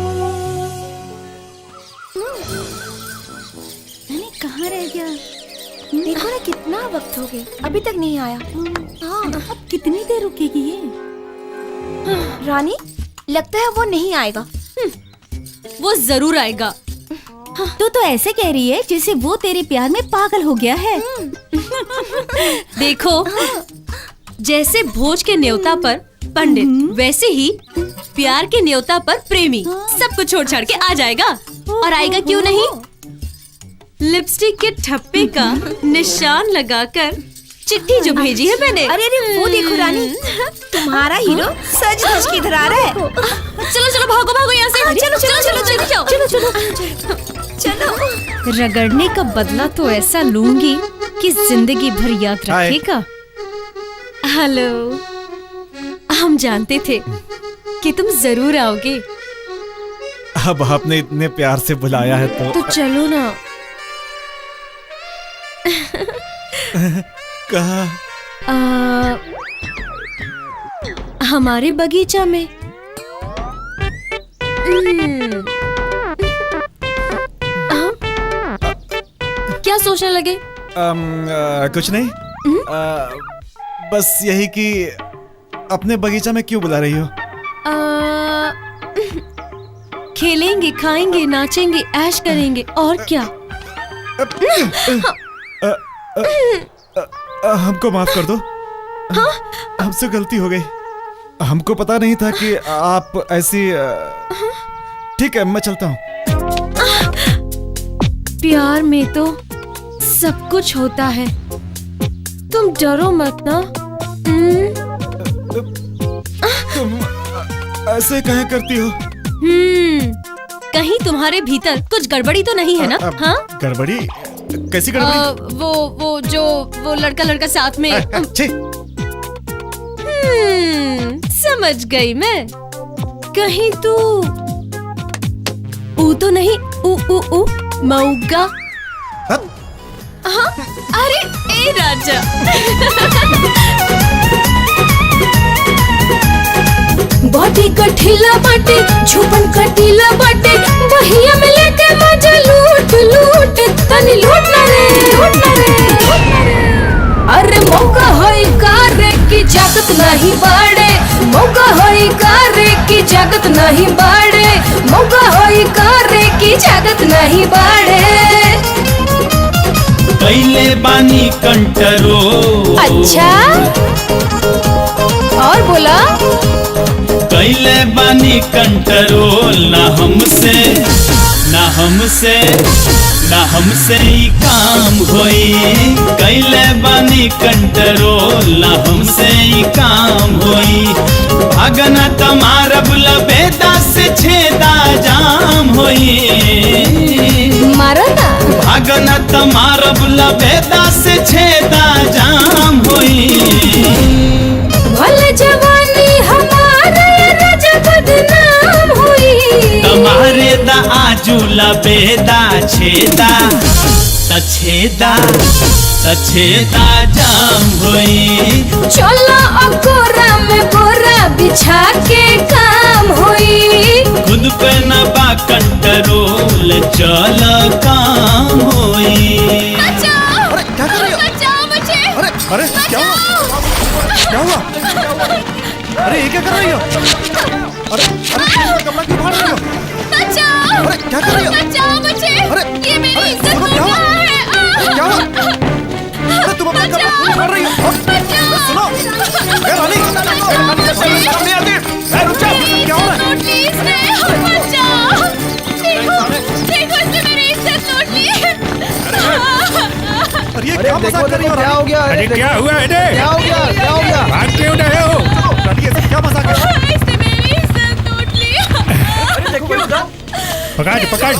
कहाँ रह गया? देखो ना कितना वक्त हो गया, अभी तक नहीं आया। हाँ, अब कितनी देर रुकेगी ये? रानी, लगता है वो नहीं आएगा। वो जरूर आएगा। तू तो ऐसे कह रही है जैसे वो तेरे प्यार में पागल हो गया है। देखो, जैसे भोज के न्योता पर पंडित, वैसे ही प्यार के न्योता पर प्रेमी सब कुछ छोड़ छाड़ के आ जाएगा। और आएगा क्यों नहीं? लिपस्टिक के ठप्पे का निशान लगाकर चिट्ठी जो भेजी है मैंने। अरे अरे वो देखो रानी, तुम्हारा हीरो सज धज के इधर आ रहा है। चलो चलो भागो भागो यहाँ से। चलो चलो चलो चलो जाओ। चलो चलो चलो। रगड़ने का बदला तो ऐसा लूंगी कि जिंदगी भर याद रखेगा। हेलो, हम जानते थे कि तुम जरूर आओगे। अब आपने इतने प्यार से बुलाया है तो चलो ना। कहा? हमारे बगीचा में। क्या सोचने लगे? कुछ नहीं। बस यही कि अपने बगीचा में क्यों बुला रही हो? खेलेंगे, खाएंगे, नाचेंगे, ऐश करेंगे और क्या। हमको माफ कर दो। हमसे गलती हो गई। हमको पता नहीं था कि आप ऐसी। ठीक है, मैं चलता हूँ। प्यार में तो सब कुछ होता है, तुम डरो मत ना। तुम ऐसे कहीं करती हो? कहीं तुम्हारे भीतर कुछ गड़बड़ी तो नहीं है ना? हाँ, गड़बड़ी? कैसी गड़बड़ी? वो लड़का साथ में। समझ गई मैं। कहीं तू ऊ तो नहीं? ऊ मऊगा? हाँ? अरे ए राजा। बॉडी कठिला बाटे, झुबन कटीला बाटे, वहिया में लेके मजा लूट लूट, तनी लूट ना रे। अरे मौका होई कारे की जागत नहीं बाड़े, मौका होई कारे की जागत नहीं बाड़े, मौका होई कारे की जागत नहीं बाड़े। कैले बानी कंट्रोल। अच्छा, और बोला? कैले बानी कंट्रोल, ना हमसे ही काम होई। कैले बानी कंट्रोल, ना हमसे ही काम होई। भागना तुम्हारा बुलबेदा से छेदा जाम होई। मारो ना। भागना तुम्हारा बुलबेदा से छेदा जाम होई। भले जवानी हमारे राजा बदनाम हुई। तुम्हारे दा आजूला बेदा छेदा जाम होई। चलो अकोरा में बोरा बिछा के काम हुई। खुद पे न बा कंट्रोल, चल काम होई। अरे क्या कर रही हो? अरे क्या हुआ? क्या हुआ? अरे ये क्या कर रही हो? अरे कमला क्यों फाड़ रही हो? अरे क्या कर रही हो? अरे ये मेरी इज्जत क्या हुआ? क्या हुआ? अरे तुम अपना कमला क्यों फाड़ रही हो? सुनो, रानी, सामने आती। रुक जा, क्या हो रहा है? अरे ये क्या मजाक कर रही हो? क्या हो गया? अरे क्या हुआ है? क्या हो गया? भाग क्यों रहे हो? रानी, ऐसे क्या मजाक है?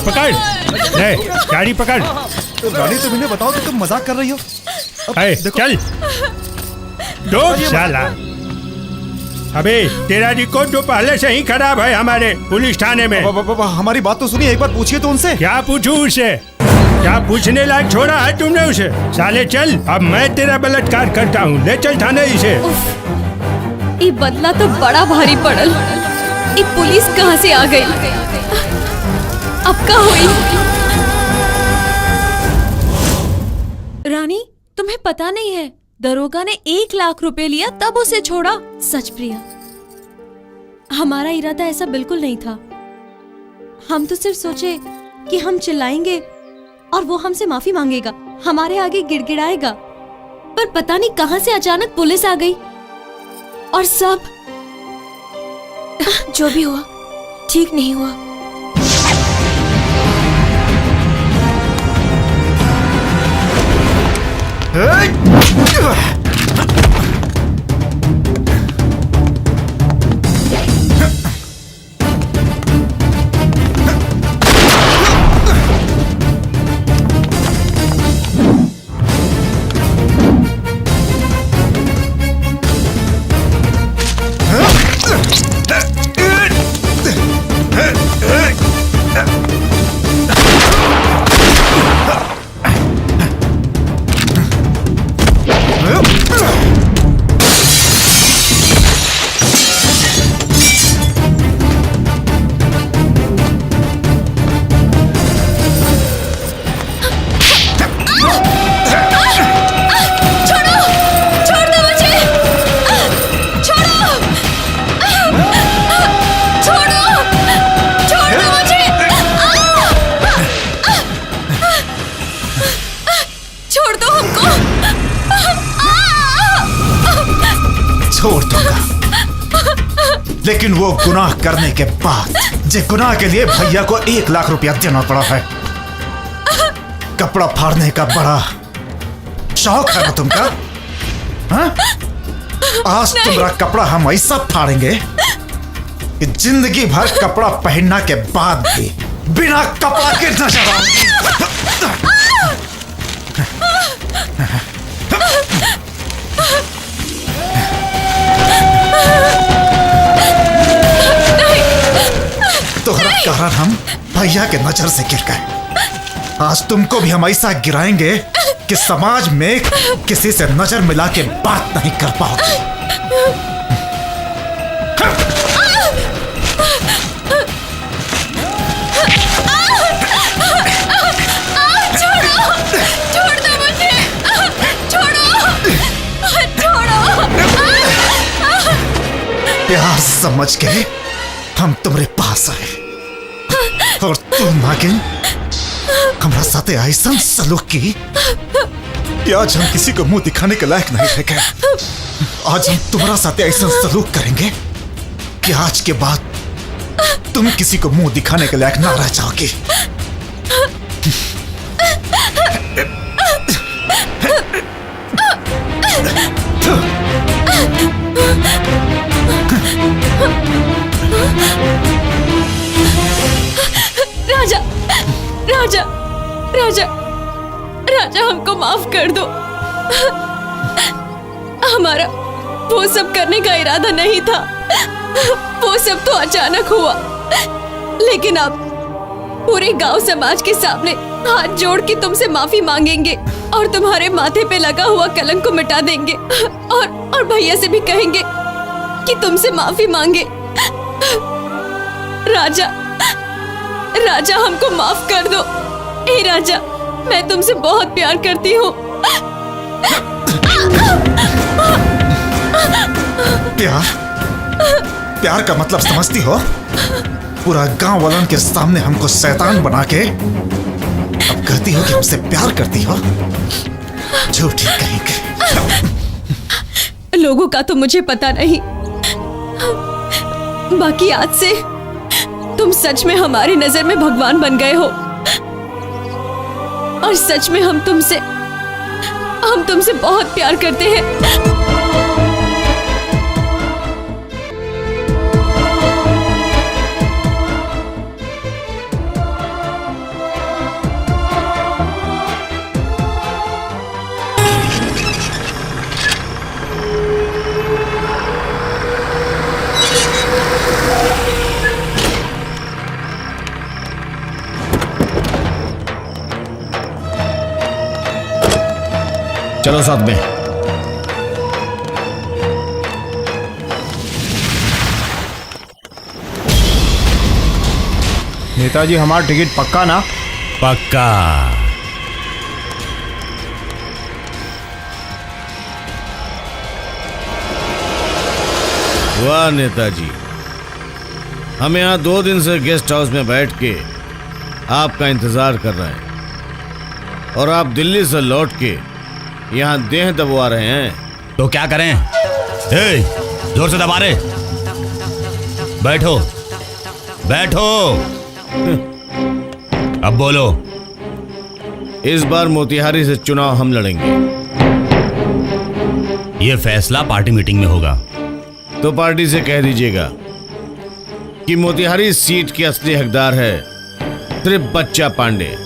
पकड़ ले, गाड़ी पकड़। रानी, तुम इन्हें बताओ कि तुम मजाक कर रही हो। चल दो साला। अबे तेरा रिकॉर्ड तो पहले से ही खराब है हमारे पुलिस थाने में। हमारी बात तो सुनिए, एक बार पूछिए तो उनसे। क्या पूछूं उससे? क्या पूछने लायक छोड़ा है तुमने उसे? साले चल, अब मैं तेरा बलात्कार करता हूँ। ले चल थाने इसे। ये बदला तो बड़ा भारी पड़ल। ये पुलिस कहाँ से आ गई? अब क्या हुई? रानी, तुम्हें पता नहीं है, दरोगा ने 1 लाख रुपए लिया तब उसे छोड़ा। सच प्रिया, हमारा इरादा ऐसा बिल्कुल नहीं था। हम तो सिर्फ सोचे कि हम चिल्लाएंगे और वो हमसे माफी मांगेगा, हमारे आगे गिड़गिड़ाएगा। पर पता नहीं कहां से अचानक पुलिस आ गई और सब। जो भी हुआ ठीक नहीं हुआ। छोड़ दूंगा, लेकिन वो गुनाह करने के बाद जे गुनाह के लिए भैया को 1 लाख रुपया देना पड़ा है। कपड़ा फाड़ने का बड़ा शौक है ना तुमका? हाँ? आज तुम्हारा कपड़ा हम ऐसा फाड़ेंगे कि जिंदगी भर कपड़ा पहनना के बाद भी बिना कपड़ा के नजर आऊंगी। तोहरा कारण हम भैया के नजर से गिर गए। आज तुमको भी हम ऐसा गिराएंगे कि समाज में किसी से नजर मिला के बात नहीं कर पाओगे। छोड़ दो मुझे, छोड़ो। प्यार समझ के हम तुम्हारे पास आए और तुम नागिन हमारा साथे ऐसा सलूक की कि आज हम किसी को मुंह दिखाने के लायक नहीं रह गए। आज हम तुम्हारा साथे ऐसा सलूक करेंगे कि आज के बाद तुम किसी को मुंह दिखाने के लायक ना रह जाओगी। राजा, राजा, राजा, राजा हमको माफ कर दो। हमारा वो सब करने का इरादा नहीं था। वो सब तो अचानक हुआ, लेकिन अब पूरे गांव समाज के सामने हाथ जोड़ के तुमसे माफी मांगेंगे और तुम्हारे माथे पे लगा हुआ कलंक को मिटा देंगे और भैया से भी कहेंगे कि तुमसे माफी मांगे। राजा, राजा हमको माफ कर दो। ए राजा, मैं तुमसे बहुत प्यार करती हूँ। प्यार का मतलब समझती हो? पूरा गांव वालों के सामने हमको शैतान बना के अब कहती हो कि हमसे प्यार करती हो? झूठी कहीं के। लोगों का तो मुझे पता नहीं, बाकी आज से तुम सच में हमारी नजर में भगवान बन गए हो और सच में हम तुमसे बहुत प्यार करते हैं। चलो साथ में। नेताजी हमारा टिकट पक्का ना? पक्का। वाह नेताजी, हम यहाँ 2 दिन से गेस्ट हाउस में बैठ के आपका इंतजार कर रहे हैं और आप दिल्ली से लौट के यहाँ देह दबवा रहे हैं। तो क्या करें? जोर से दबा रहे। बैठो बैठो। अब बोलो। इस बार मोतिहारी से चुनाव हम लड़ेंगे। ये फैसला पार्टी मीटिंग में होगा। तो पार्टी से कह दीजिएगा कि मोतिहारी सीट की असली हकदार है सिर्फ बच्चा पांडे।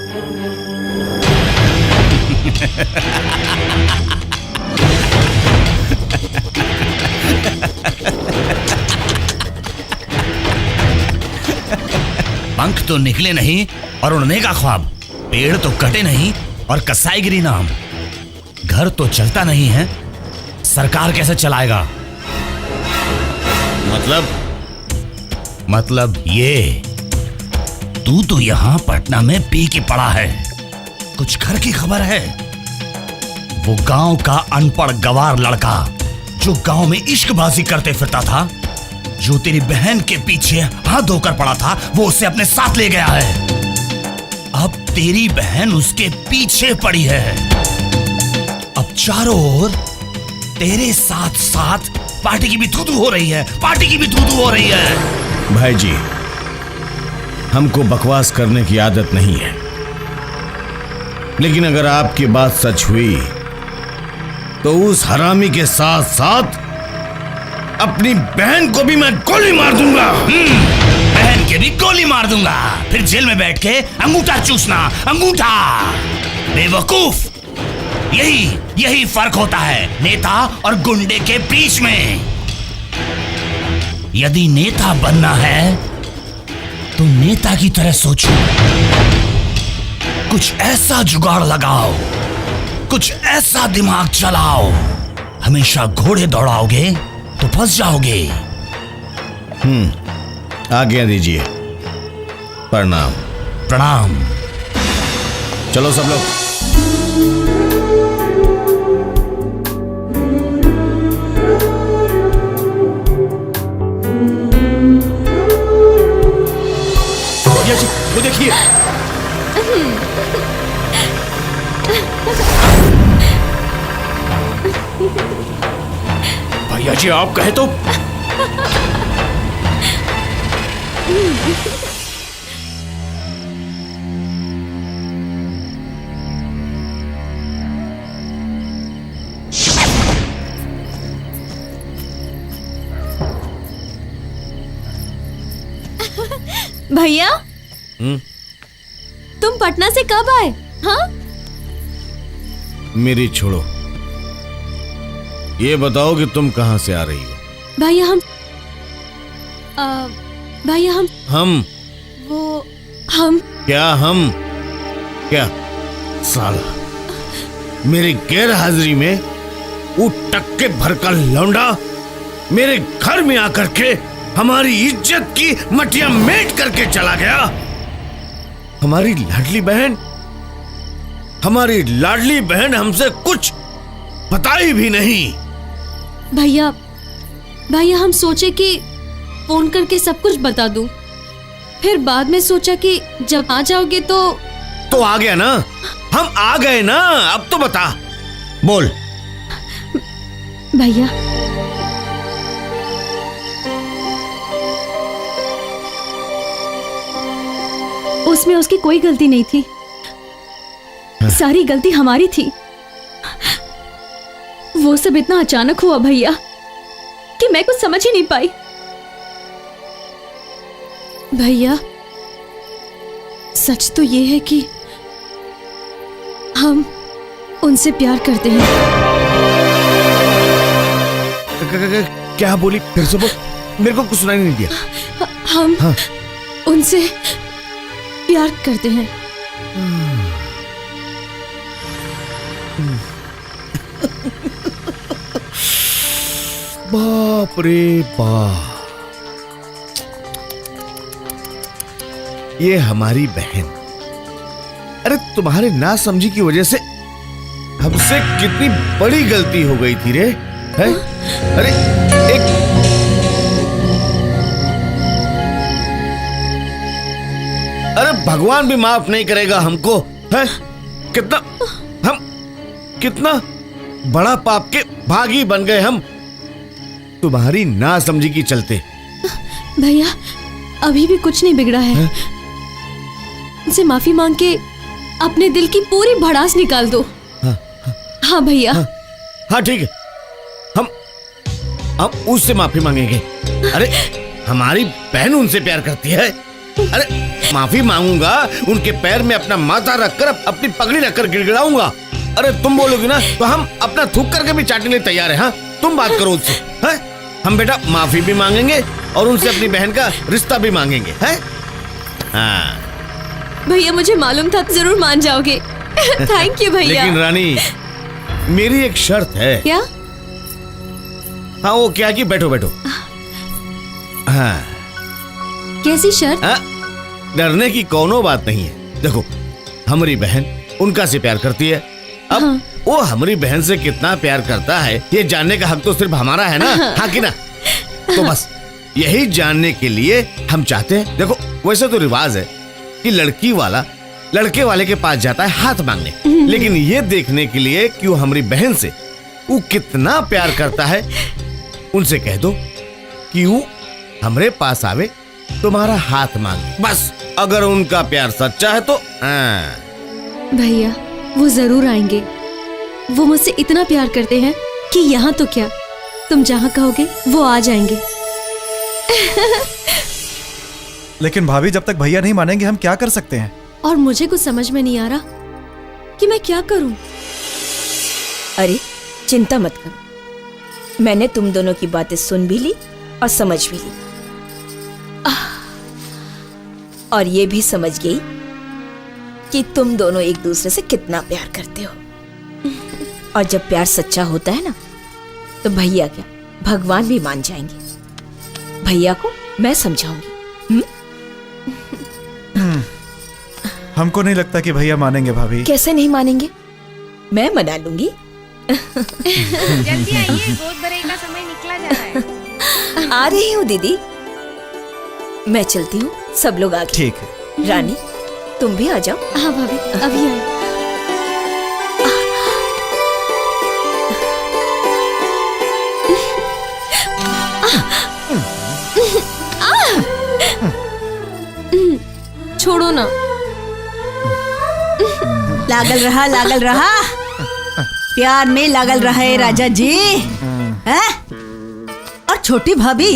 पंख तो निकले नहीं और उड़ने का ख्वाब, पेड़ तो कटे नहीं और कसाईगिरी नाम, घर तो चलता नहीं है, सरकार कैसे चलाएगा? मतलब ये, तू तो यहां पटना में पी के पड़ा है, कुछ घर की खबर है? वो गांव का अनपढ़ गवार लड़का जो गांव में इश्कबाजी करते फिरता था, जो तेरी बहन के पीछे हाथ धोकर पड़ा था, वो उसे अपने साथ ले गया है। अब तेरी बहन उसके पीछे पड़ी है। अब चारों ओर तेरे साथ साथ पार्टी की भी थू हो रही है, पार्टी की भी थू हो रही है। भाई जी, हमको बकवास करने की आदत नहीं है, लेकिन अगर आपकी बात सच हुई तो उस हरामी के साथ साथ अपनी बहन को भी मैं गोली मार दूंगा। बहन के भी गोली मार दूंगा, फिर जेल में बैठ के अंगूठा चूसना, अंगूठा। बेवकूफ, यही फर्क होता है नेता और गुंडे के बीच में। यदि नेता बनना है तो नेता की तरह सोचो, कुछ ऐसा जुगाड़ लगाओ, कुछ ऐसा दिमाग चलाओ। हमेशा घोड़े दौड़ाओगे तो फंस जाओगे। आज्ञा दीजिए। प्रणाम। प्रणाम। चलो सब लोग। भैया जी, वो देखिए। भैया जी, आप कहे तो। भैया, तुम पटना से कब आए? हाँ, मेरी छोड़ो, ये बताओ कि तुम कहां से आ रही हो? भैया हम वो हम क्या साला मेरी गैर हाजिरी में वो टक्के भर का लौंडा मेरे घर में आकर के हमारी इज्जत की मटिया मेट करके चला गया। हमारी लाडली बहन हमसे कुछ बताई भी नहीं। भैया हम सोचे कि फोन करके सब कुछ बता दूं, फिर बाद में सोचा कि जब आ जाओगे तो आ गया ना, हम आ गए ना। अब तो बता, बोल। भैया, उसमें उसकी कोई गलती नहीं थी, सारी गलती हमारी थी। वो सब इतना अचानक हुआ भैया कि मैं कुछ समझ ही नहीं पाई। भैया, सच तो ये है कि हम उनसे प्यार करते हैं। क्या बोली? फिर से बोल, मेरे को कुछ सुनाई नहीं दिया। हम उनसे प्यार करते हैं। बाप रे बाप, ये हमारी बहन, अरे तुम्हारे ना समझी की वजह से हमसे कितनी बड़ी गलती हो गई थी रे। है? अरे अरे भगवान भी माफ नहीं करेगा हमको। है? कितना बड़ा पाप के भागी बन गए हम तुम्हारी ना समझी की चलते। भैया, अभी भी कुछ नहीं बिगड़ा है। उनसे माफी मांग के अपने दिल की पूरी भड़ास निकाल दो। हाँ भैया। हाँ ठीक है, हम उससे माफी मांगेंगे। अरे हमारी बहन उनसे प्यार करती है। अरे माफी मांगूंगा, उनके पैर में अपना माथा रखकर अपनी पगड़ी रखकर गिड़गिड़ाऊंगा। अरे तुम बोलोगी ना तो हम अपना थूक करके भी चाटने लिए तैयार है। हाँ, तुम बात करो उससे। है? हम बेटा माफी भी मांगेंगे और उनसे अपनी बहन का रिश्ता भी मांगेंगे। है? हाँ भैया, मुझे मालूम था जरूर मान जाओगे। थैंक यू भैया। लेकिन रानी, मेरी एक शर्त है। क्या? हाँ, वो क्या कि बैठो। हाँ। कैसी शर्त? डरने की कोनो बात नहीं है। देखो, हमारी बहन उनका से प्यार करती है। अब वो हमारी बहन से कितना प्यार करता है ये जानने का हक तो सिर्फ हमारा है ना। हाँ कि ना? तो बस यही जानने के लिए हम चाहते हैं। देखो, वैसे तो रिवाज है कि लड़की वाला लड़के वाले के पास जाता है हाथ मांगने, लेकिन ये देखने के लिए कि वो हमारी बहन से वो कितना प्यार करता है, उनसे कह दो कि वो हमरे पास आवे, तुम्हारा हाथ मांगे। बस अगर उनका प्यार सच्चा है तो भैया वो जरूर आएंगे। वो मुझसे इतना प्यार करते हैं कि यहाँ तो क्या, तुम जहाँ कहोगे वो आ जाएंगे। लेकिन भाभी जब तक भैया नहीं मानेंगे हम क्या कर सकते हैं? और मुझे कुछ समझ में नहीं आ रहा कि मैं क्या करूं। अरे चिंता मत करो, मैंने तुम दोनों की बातें सुन भी ली और समझ भी ली। और ये भी समझ गई कि तुम दोनों एक दूसरे से कितना प्यार करते हो। और जब प्यार सच्चा होता है ना, तो भैया क्या भगवान भी मान जाएंगे। भैया को मैं समझाऊंगी। हमको नहीं लगता कि भैया मानेंगे भाभी। कैसे नहीं मानेंगे, मैं मना लूंगी। जल्दी आइए, गोद भराई का समय निकला जा रहा है। आ रही हूँ दीदी, मैं चलती हूँ, सब लोग आ गए। ठीक है। रानी तुम भी आ जाओ। हाँ भाभी अभी आई। छोड़ो ना। लागल रहा प्यार में लागल रहे राजा जी। हैं? और छोटी भाभी,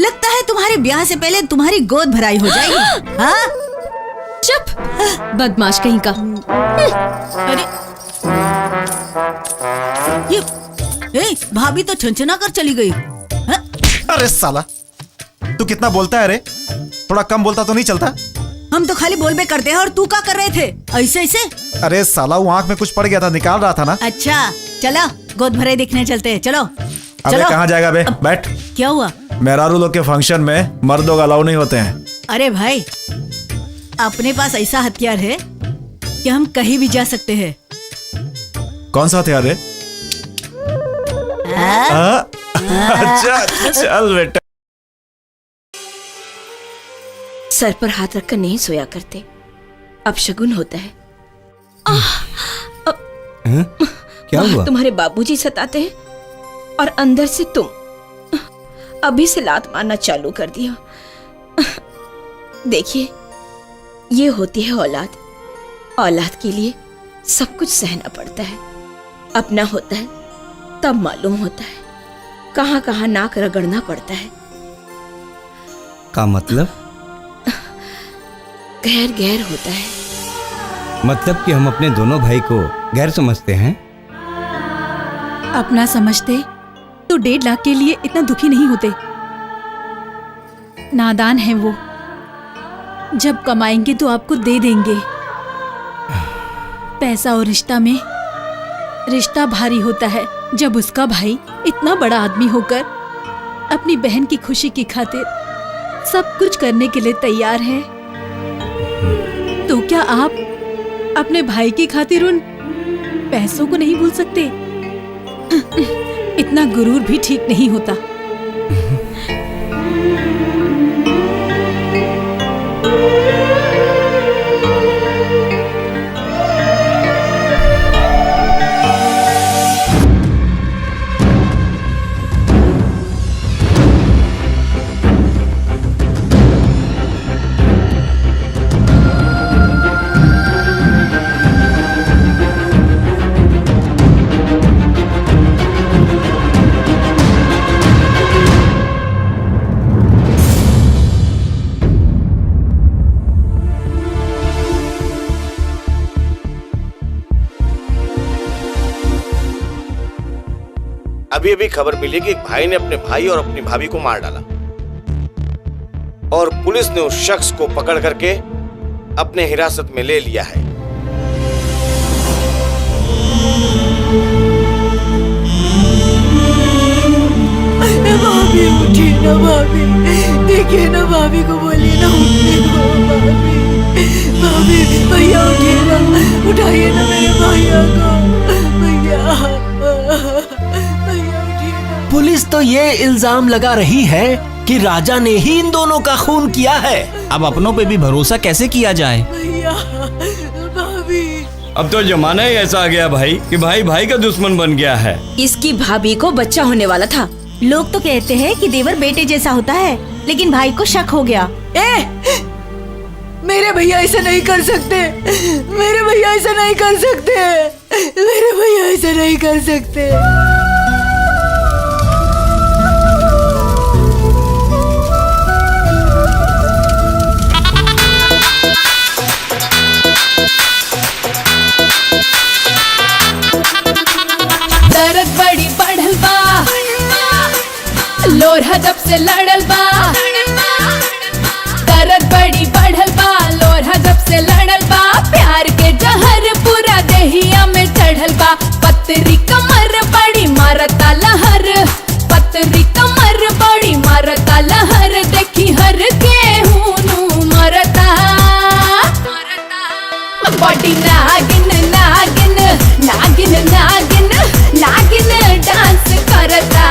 लगता है तुम्हारे ब्याह से पहले तुम्हारी गोद भराई हो जाएगी। हाँ? चुप, बदमाश कहीं का। अरे ये भाभी तो छनछना कर चली गई। हाँ? अरे साला, तू कितना बोलता है रे? थोड़ा कम बोलता तो नहीं चलता? हम तो खाली बोल बे करते हैं और तू क्या कर रहे थे ऐसे ऐसे? अरे साला, वो आंख में कुछ पड़ गया था, निकाल रहा था ना। अच्छा चलो गोद भराई देखने चलते हैं, चलो। अबे कहाँ जाएगा बे? बैठ। क्या हुआ? मेहरारू लोग के फंक्शन में मर्द लोग अलाउ नहीं होते हैं। अरे भाई, अपने पास ऐसा हथियार है कि हम कहीं भी जा सकते हैं। कौन सा हथियार है? अच्छा चल बेटा। सर पर हाथ रखकर नहीं सोया करते, अब शगुन होता है। क्या हुआ? तुम्हारे बाबूजी सताते हैं और अंदर से तुम अभी से लात मारना चालू कर दिया। देखिए, ये होती है औलाद। औलाद के लिए सब कुछ सहना पड़ता है। अपना होता है तब मालूम होता है, कहां कहां नाक रगड़ना पड़ता है। का मतलब? गैर गैर होता है। मतलब कि हम अपने दोनों भाई को गैर समझते हैं। अपना समझते तो 1.5 लाख के लिए इतना दुखी नहीं होते। नादान है वो, जब कमाएंगे तो आपको दे देंगे। पैसा और रिश्ता में रिश्ता भारी होता है जब उसका भाई इतना बड़ा आदमी होकर अपनी बहन की खुशी की खातिर सब कुछ करने के लिए तैयार है। तो क्या आप अपने भाई की खातिर उन पैसों को नहीं भूल सकते? इतना गुरूर भी ठीक नहीं होता। अभी अभी खबर मिली कि एक भाई ने अपने भाई और अपनी भाभी को मार डाला और पुलिस ने उस शख्स को पकड़ करके अपने हिरासत में ले लिया है। भाभी उठिए ना भाभी, देखिए ना भाभी को बोलिए ना उठने को। भाभी भैया उठिए ना, उठाइए ना मेरे भैया को। भैया पुलिस तो ये इल्जाम लगा रही है कि राजा ने ही इन दोनों का खून किया है। अब अपनों पे भी भरोसा कैसे किया जाए? भैया भाभी। अब तो जमाना ही ऐसा आ गया भाई कि भाई भाई का दुश्मन बन गया है। इसकी भाभी को बच्चा होने वाला था। लोग तो कहते हैं कि देवर बेटे जैसा होता है, लेकिन भाई को शक हो गया। मेरे भैया ऐसा नहीं कर सकते, मेरे भैया ऐसा नहीं कर सकते, मेरे भैया ऐसा नहीं कर सकते। दर्द बड़ी बढ़ल बा, लोरहा जब से लड़ल बा। दर्द बड़ी बढ़ल बा, लोरहा जब से लड़ल बा। प्यार के जहर पूरा देहिया में चढ़ल बा। पतरी कमर बड़ी मारता लहर, पतरी कमर बड़ी मारता लहर। देखी हर के हूँ मरता। बड़ी नागिन नागिन नागिन नागिन नागिन डांस करता।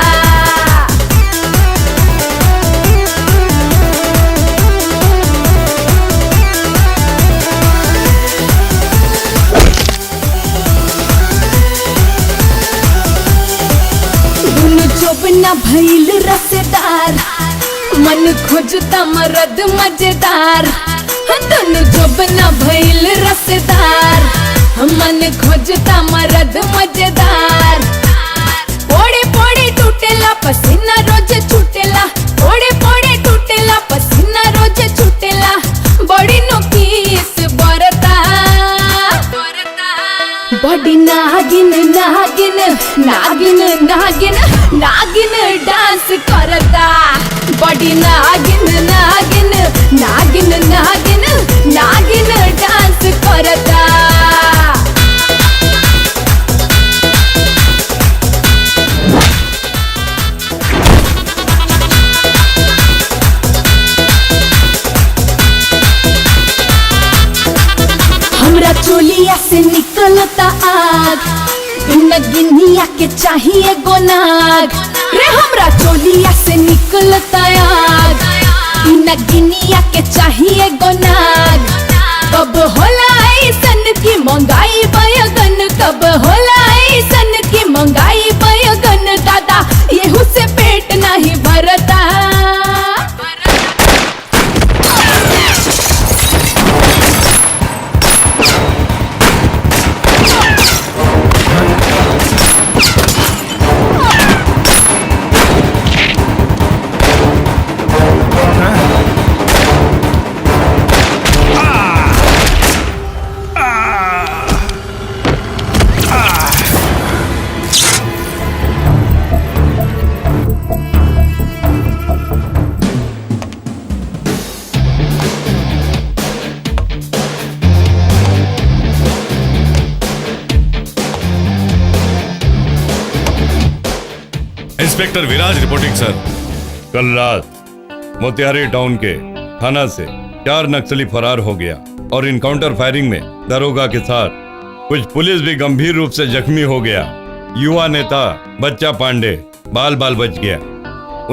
जोबना भइल रसेदार, मन खोजता मरद मजेदार। दोनों जोबना भइल रसेदार, मन खोजता मरद मजेदार। पोड़े पोड़े टूटेला पसीना रोज छूटेला, पोड़े पोड़े टूटेला पसीना रोज छूटेला। बड़ी नोकीस बरता, बड़ी नागिन नागिन नागिन नागिन नागिन डांस करता। बड़ी नागिन नागिन नागिन नागिन नागिन डांस करता। हमरा चोलिया से निकलता आग, नगिनिया के चाहिए गोनाग। रे हमरा चोलिया से निकलता आग, नगिनिया के चाहिए गोनाग। कब होला ऐसन की महंगाई बयगन, कब होला ऐसन की महंगाई बयगन। दादा येहू से पेट नहीं भरता। इंस्पेक्टर विराज रिपोर्टिंग सर। कल रात मोतिहारी टाउन के थाना से 4 नक्सली फरार हो गया और इनकाउंटर फायरिंग में दरोगा के साथ कुछ पुलिस भी गंभीर रूप से जख्मी हो गया। युवा नेता बच्चा पांडे बाल बाल बच गया।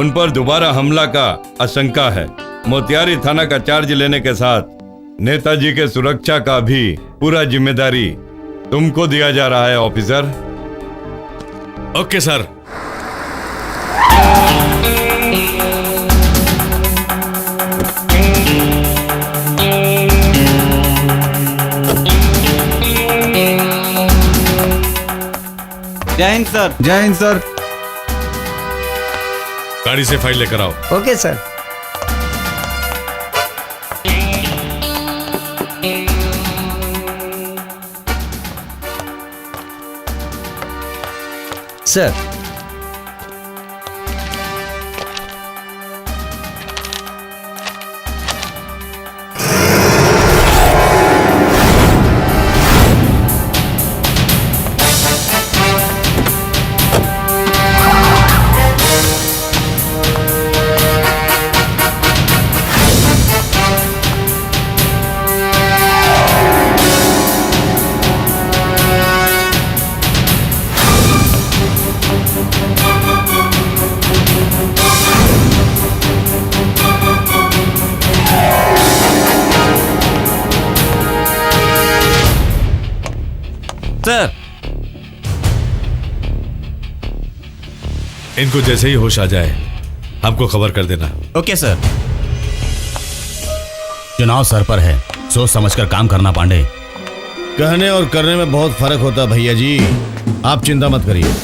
उन पर दोबारा हमला का आशंका है। मोतिहारी थाना का चार्ज लेने के साथ नेताजी के सुरक्षा का भी पूरा जिम्मेदारी तुमको दिया जा रहा है ऑफिसर। Okay sir. जय हिंद सर। जय हिंद सर। गाड़ी से फाइल लेकर आओ। Okay sir. सर इनको जैसे ही होश आ जाए हमको खबर कर देना। Okay sir. चुनाव सर पर है, सोच समझकर काम करना पांडे। कहने और करने में बहुत फर्क होता है भैया जी, आप चिंता मत करिए।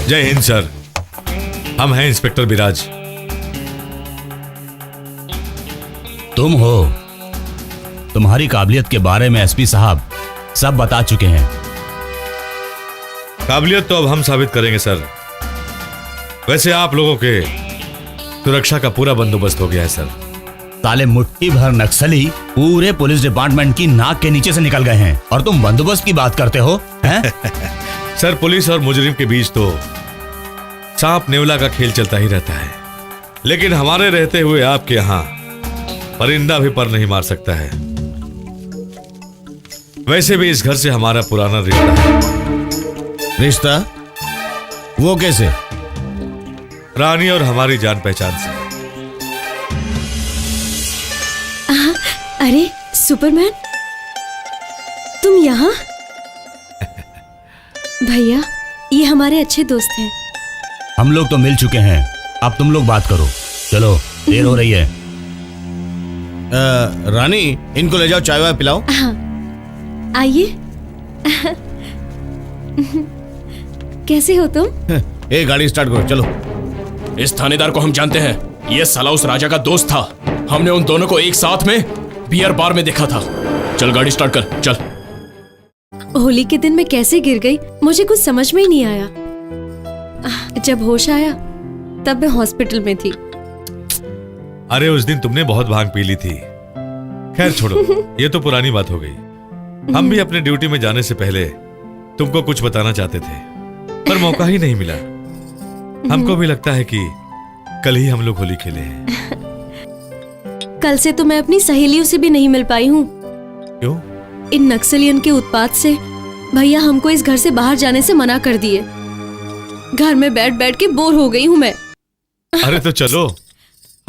जय हिंद सर, हम हैं इंस्पेक्टर विराज। तुम हो? तुम्हारी काबिलियत के बारे में एसपी साहब सब बता चुके हैं। काबिलियत तो अब हम साबित करेंगे सर। वैसे आप लोगों के सुरक्षा का पूरा बंदोबस्त हो गया है सर। साले मुट्ठी भर नक्सली पूरे पुलिस डिपार्टमेंट की नाक के नीचे से निकल गए हैं और तुम बंदोबस्त की बात करते हो हैं? सर पुलिस और मुजरिम के बीच तो सांप नेवला का खेल चलता ही रहता है, लेकिन हमारे रहते हुए आपके यहाँ परिंदा भी पर नहीं मार सकता है। वैसे भी इस घर से हमारा पुराना रिश्ता है। रिश्ता? वो कैसे? रानी और हमारी जान पहचान से। अरे सुपरमैन, तुम यहाँ? भैया, ये हमारे अच्छे दोस्त हैं। हम लोग तो मिल चुके हैं, अब तुम लोग बात करो। चलो, देर हो रही है। रानी, इनको ले जाओ, चाय वाय पिलाओ। हाँ, आइए। कैसे हो तुम? एक गाड़ी स्टार्ट करो, चलो। इस थानेदार को हम जानते हैं, ये साला उस राजा का दोस्त था। हमने उन दोनों को एक साथ में बियर बार में देखा था। चल गाड़ी स्टार्ट कर, चल। होली के दिन मैं कैसे गिर गई, मुझे कुछ समझ में ही नहीं आया। जब होश आया तब मैं हॉस्पिटल में थी। अरे उस दिन तुमने बहुत भांग पी ली थी। खैर छोड़ो, ये तो पुरानी बात हो गई। हम भी अपने ड्यूटी में जाने से पहले तुमको कुछ बताना चाहते थे, पर मौका ही नहीं मिला। हमको भी लगता है कि कल ही हम लोग होली खेले हैं। कल से तो मैं अपनी सहेलियों से भी नहीं मिल पाई हूँ। क्यों? इन नक्सलियन के उत्पात से भैया हमको इस घर से बाहर जाने से मना कर दिए। घर में बैठ बैठ के बोर हो गई हूँ मैं। अरे तो चलो,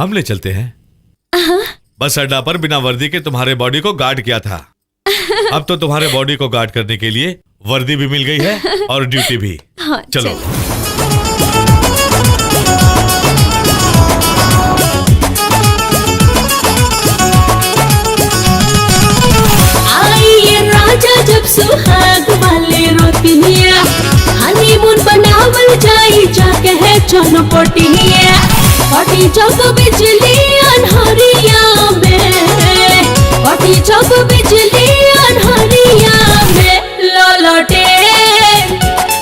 हम ले चलते हैं। बस अड्डा पर बिना वर्दी के तुम्हारे बॉडी को गार्ड किया था। अब तो तुम्हारे बॉडी को गार्ड करने के लिए वर्दी भी मिल गई है और ड्यूटी भी। हाँ, चलो। राजा जब सुहाग वाले रोतिया, हनीमून बनावल जाई जाके है चनपटिया। पटी जब बिजली अनहरिया में, पटी जब बिजली अनहरिया में,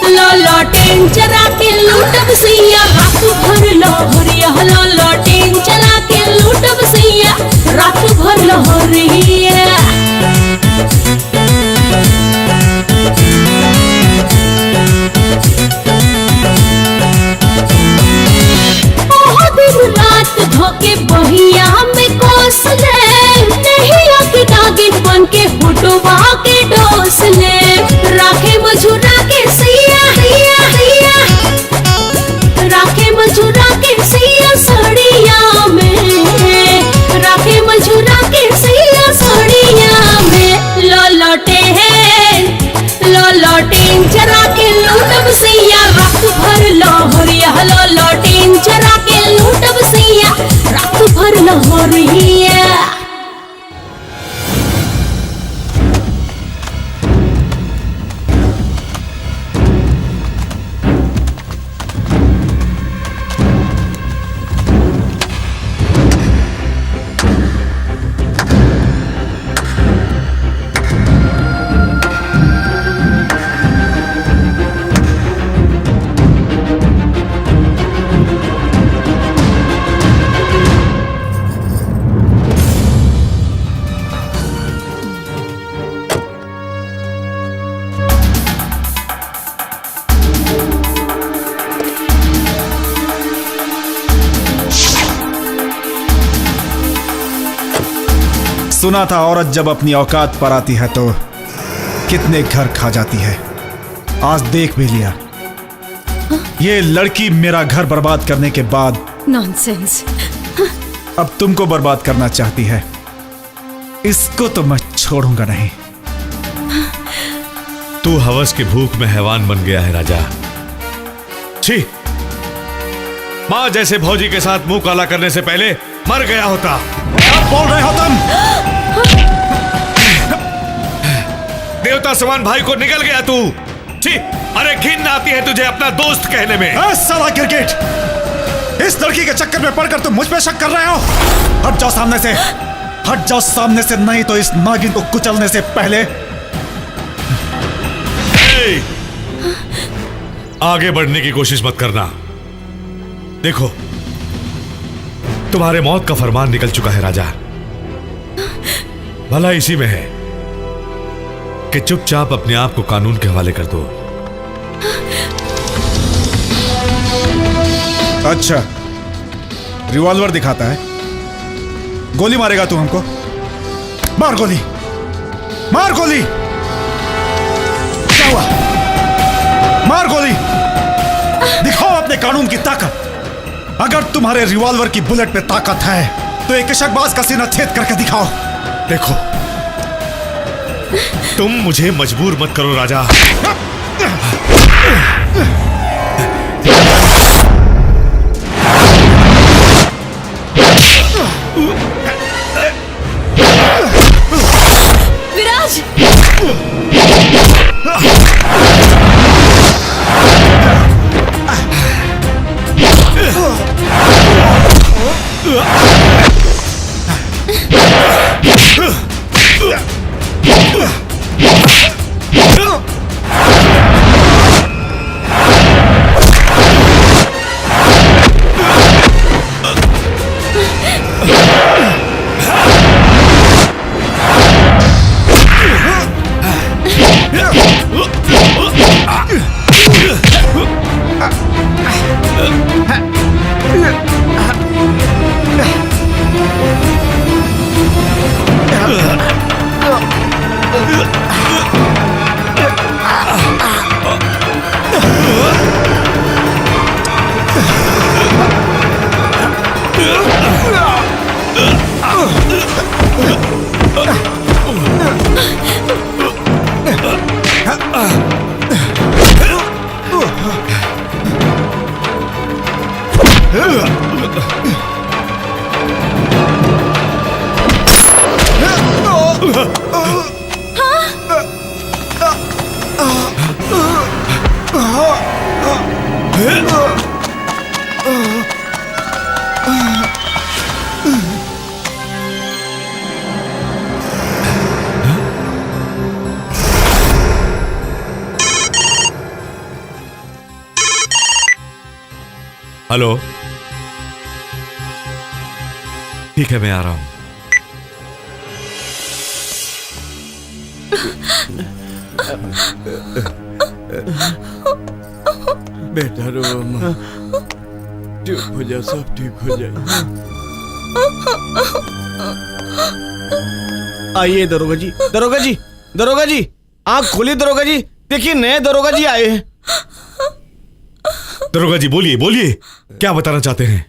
ललटेन चरा के लूटब सिया, रात भर लहरिया। ललटेन चरा के लूटब सिया, रात भर लहरिया। रात धोके बहिया में कोस ले, नहिया के नागिन बन के हुटवा के डोस ले। राखे मजूरा के सिया, राखे मजूरा के सिया सड़िया में, राखे मजूरा के सिया सड़िया में। ललटेन चरा के लूटब सिया, रात भर लहरिया। ललटेन चरा के लूटब सिया, रात भर लहरिया। सुना था औरत जब अपनी औकात पर आती है तो कितने घर खा जाती है। आज देख भी लिया। ये लड़की मेरा घर बर्बाद करने के बाद नॉनसेंस। अब तुमको बर्बाद करना चाहती है। इसको तो मैं छोड़ूंगा नहीं। तू हवस की भूख में हैवान बन गया है राजा। छी, मां जैसे भौजी के साथ मुंह काला करने से पहले मर गया होता। क्या बोल रहे हो तुम? देवता समान भाई को निकल गया तू। छी, अरे घिन आती है तुझे अपना दोस्त कहने में। साला गिरगिट, इस लड़की के चक्कर में पड़कर तुम मुझ पे शक कर रहे हो? हट जाओ सामने से, हट जाओ सामने से, नहीं तो इस नागिन को कुचलने से पहले। आगे बढ़ने की कोशिश मत करना। देखो, तुम्हारे मौत का फरमान निकल चुका है राजा। भला इसी में है कि चुपचाप अपने आप को कानून के हवाले कर दो। अच्छा, रिवॉल्वर दिखाता है। गोली मारेगा तू हमको? मार गोली, मार गोली। क्या हुआ? मार गोली। दिखाओ अपने कानून की ताकत। अगर तुम्हारे रिवॉल्वर की बुलेट पे ताकत है तो एक शकबाज का सीना छेद करके दिखाओ। देखो, तुम मुझे मजबूर मत करो राजा। विराज! हेलो, ठीक है मैं आ रहा हूं। बेटा रो अम्मा, चुप हो जा, सब ठीक हो जाए। आइए दरोगा जी, दरोगा जी, दरोगा जी, आंख खोलिए दरोगा जी, देखिए नए दरोगा जी आए हैं। दरोगा जी बोलिए बोलिए, क्या बताना चाहते हैं?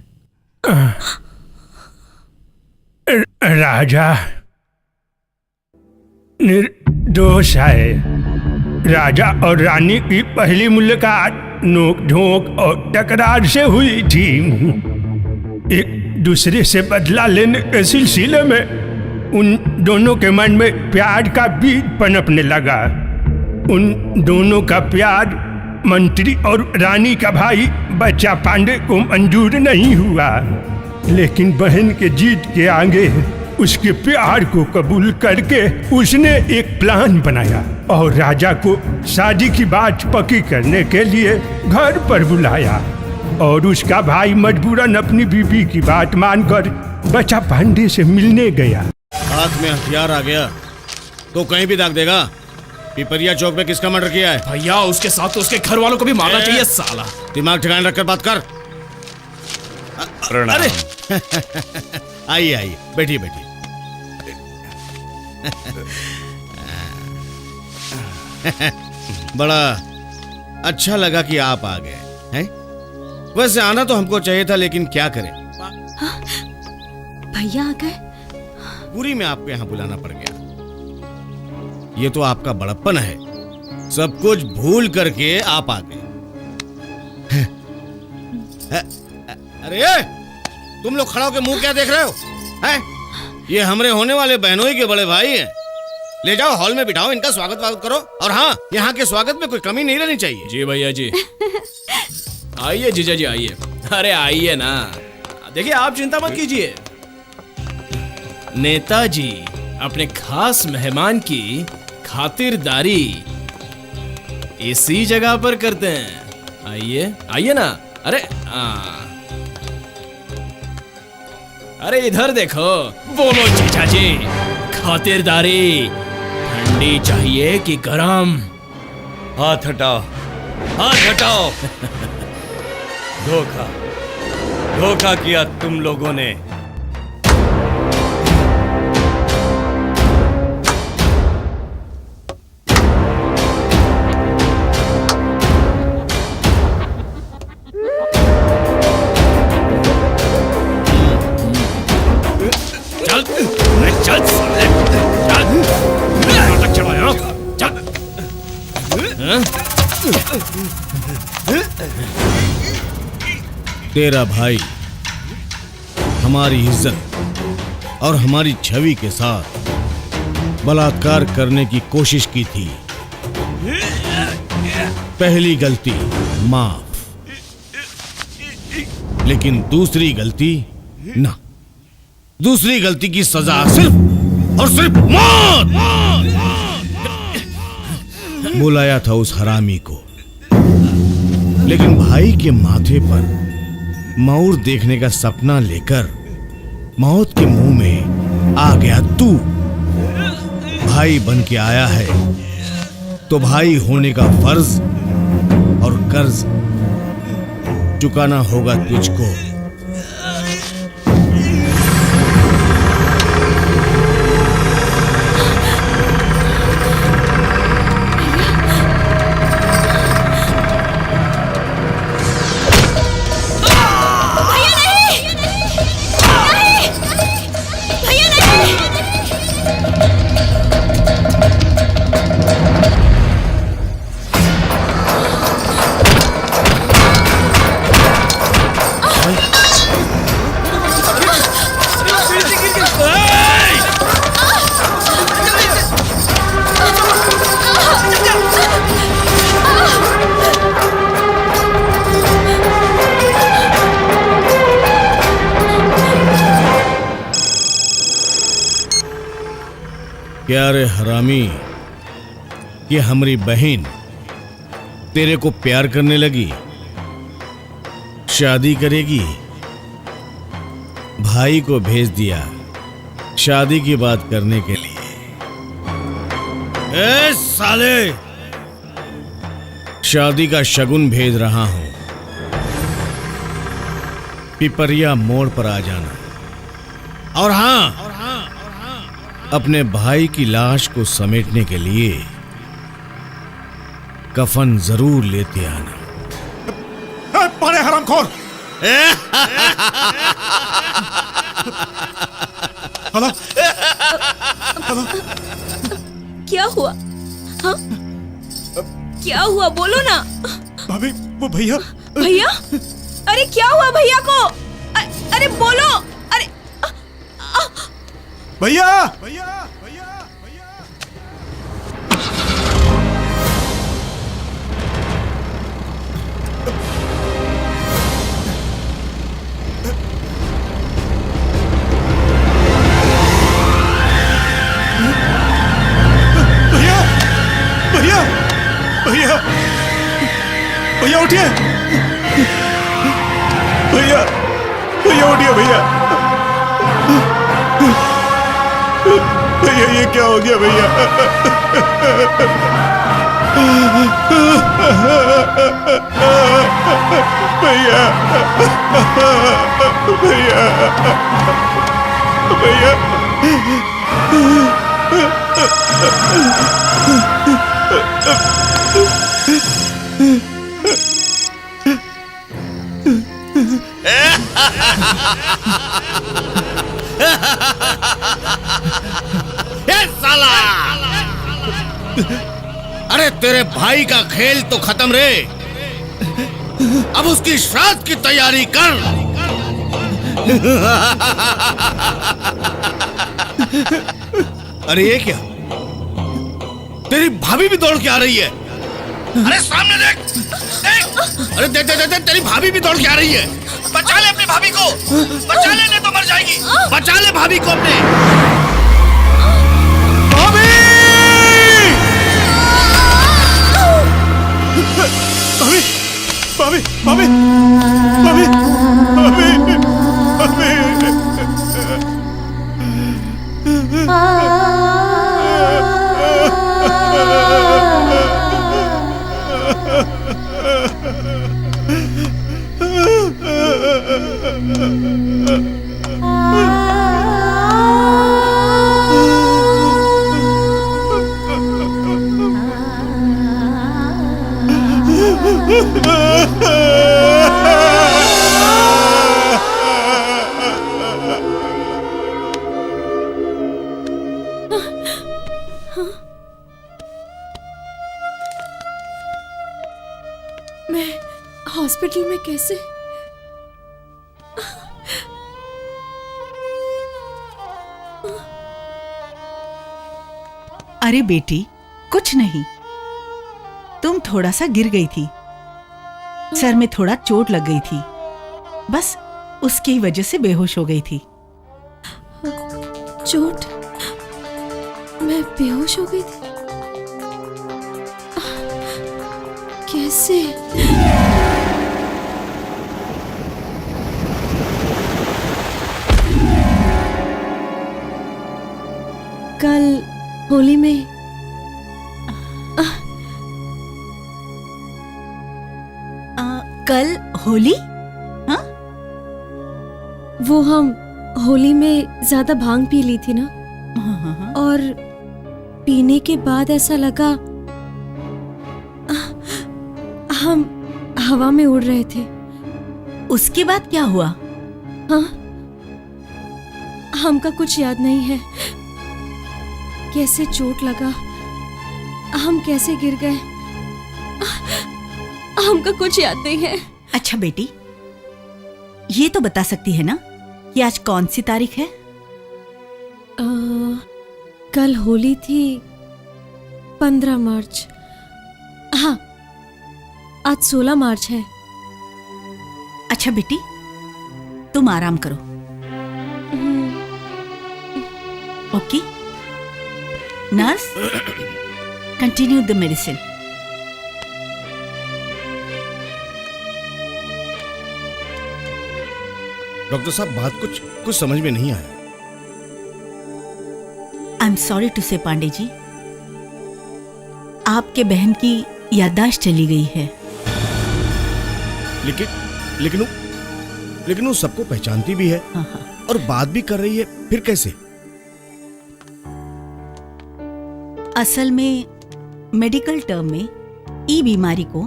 राजा निर्दोष है। राजा और रानी की पहली मुलाकात नोक झोंक और टकरार से हुई थी। एक दूसरे से बदला लेने के सिलसिले में उन दोनों के मन में प्यार का बीज पनपने लगा। उन दोनों का प्यार मंत्री और रानी का भाई बच्चा पांडे को मंजूर नहीं हुआ, लेकिन बहन के जीत के आगे उसके प्यार को कबूल करके उसने एक प्लान बनाया और राजा को शादी की बात पक्की करने के लिए घर पर बुलाया। और उसका भाई मजबूरन अपनी बीबी की बात मानकर बच्चा पांडे से मिलने गया। हाथ में हथियार आ गया तो कहीं भी दाग देगा। पिपरिया चौक में किसका मर्डर किया है? भैया उसके साथ तो उसके घर वालों को भी मारना चाहिए साला। दिमाग ठिकाने रखकर बात कर। अरे आइए आइए, बैठिए बैठिए। बड़ा अच्छा लगा कि आप आ गए हैं। वैसे आना तो हमको चाहिए था, लेकिन क्या करें, भैया आ गए। पूरी में आपको यहाँ बुलाना पड़ गया। ये तो आपका बड़प्पन है, सब कुछ भूल करके आप आ गए। अरे तुम लोग खड़ा होकर मुंह क्या देख रहे हो हैं? ये हमरे होने वाले बहनोई के बड़े भाई हैं। ले जाओ हॉल में बिठाओ, इनका स्वागत करो। और हाँ, यहाँ के स्वागत में कोई कमी नहीं रहनी चाहिए। जी भैया जी। आइए जीजा जी आइए। अरे आइए ना, देखिए आप चिंता मत कीजिए। नेताजी अपने खास मेहमान की खातिरदारी इसी जगह पर करते हैं। आइए आइए ना। अरे इधर देखो। बोलो जीजा जी, खातिरदारी ठंडी चाहिए कि गरम? हाथ हटाओ, हाथ हटाओ। धोखा किया तुम लोगों ने। तेरा भाई हमारी इज्जत और हमारी छवि के साथ बलात्कार करने की कोशिश की थी। पहली गलती माफ, लेकिन दूसरी गलती ना। दूसरी गलती की सजा सिर्फ और सिर्फ मौत। बुलाया था उस हरामी को, लेकिन भाई के माथे पर मौर देखने का सपना लेकर मौत के मुंह में आ गया तू। भाई बन के आया है तो भाई होने का फर्ज और कर्ज चुकाना होगा तुझको। क्या रे हरामी, ये हमारी बहन तेरे को प्यार करने लगी, शादी करेगी? भाई को भेज दिया शादी की बात करने के लिए। ए साले, शादी का शगुन भेज रहा हूं, पिपरिया मोड़ पर आ जाना। और हां, अपने भाई की लाश को समेटने के लिए कफन जरूर लेते आना। बड़े हरामखोर! हेलो, हेलो, क्या हुआ? हाँ? क्या हुआ बोलो ना। भाभी, वो भैया। भैया? अरे क्या हुआ भैया को? अरे बोलो। अरे भैया! भैया उठिए! भैया उठिए भैया! भैया ये क्या हो गया भैया? भैया भैया भैया साला! अरे तेरे भाई का खेल तो खत्म रे, अब उसकी श्राद्ध की तैयारी कर। अरे ये क्या, तेरी भाभी भी दौड़ के आ रही है। अरे सामने देख, देख। अरे देख देख देख, तेरी भाभी भी दौड़ के आ रही है। बचा ले अपनी भाभी को, बचा ले, नहीं तो मर जाएगी। बचा ले भाभी को अपने। भाभी! भाभी! भाभी! भाभी! भाभी! भाभी! मैं हॉस्पिटल में कैसे? अरे बेटी, कुछ नहीं, तुम थोड़ा सा गिर गई थी, सर में थोड़ा चोट लग गई थी, बस उसकी वजह से बेहोश हो गई थी। चोट? मैं बेहोश हो गई थी? कैसे? कल होली में कल होली? हाँ? वो हम होली में ज्यादा भांग पी ली थी ना, और पीने के बाद ऐसा लगा हम हवा में उड़ रहे थे। उसके बाद क्या हुआ? हाँ, हमका कुछ याद नहीं है, कैसे चोट लगा, हम कैसे गिर गए, हमका कुछ याद नहीं है। अच्छा बेटी, ये तो बता सकती है ना कि आज कौन सी तारीख है? कल होली थी, 15 मार्च। हाँ, आज 16 मार्च है। अच्छा बेटी, तुम आराम करो। Okay nurse, continue the medicine. Doctor साहब, बात कुछ समझ में नहीं आया। आई एम सॉरी टू से पांडे जी, आपके बहन की याददाश्त चली गई है। लेकिन वो सबको पहचानती भी है और बात भी कर रही है, फिर कैसे? असल में मेडिकल टर्म में ई बीमारी को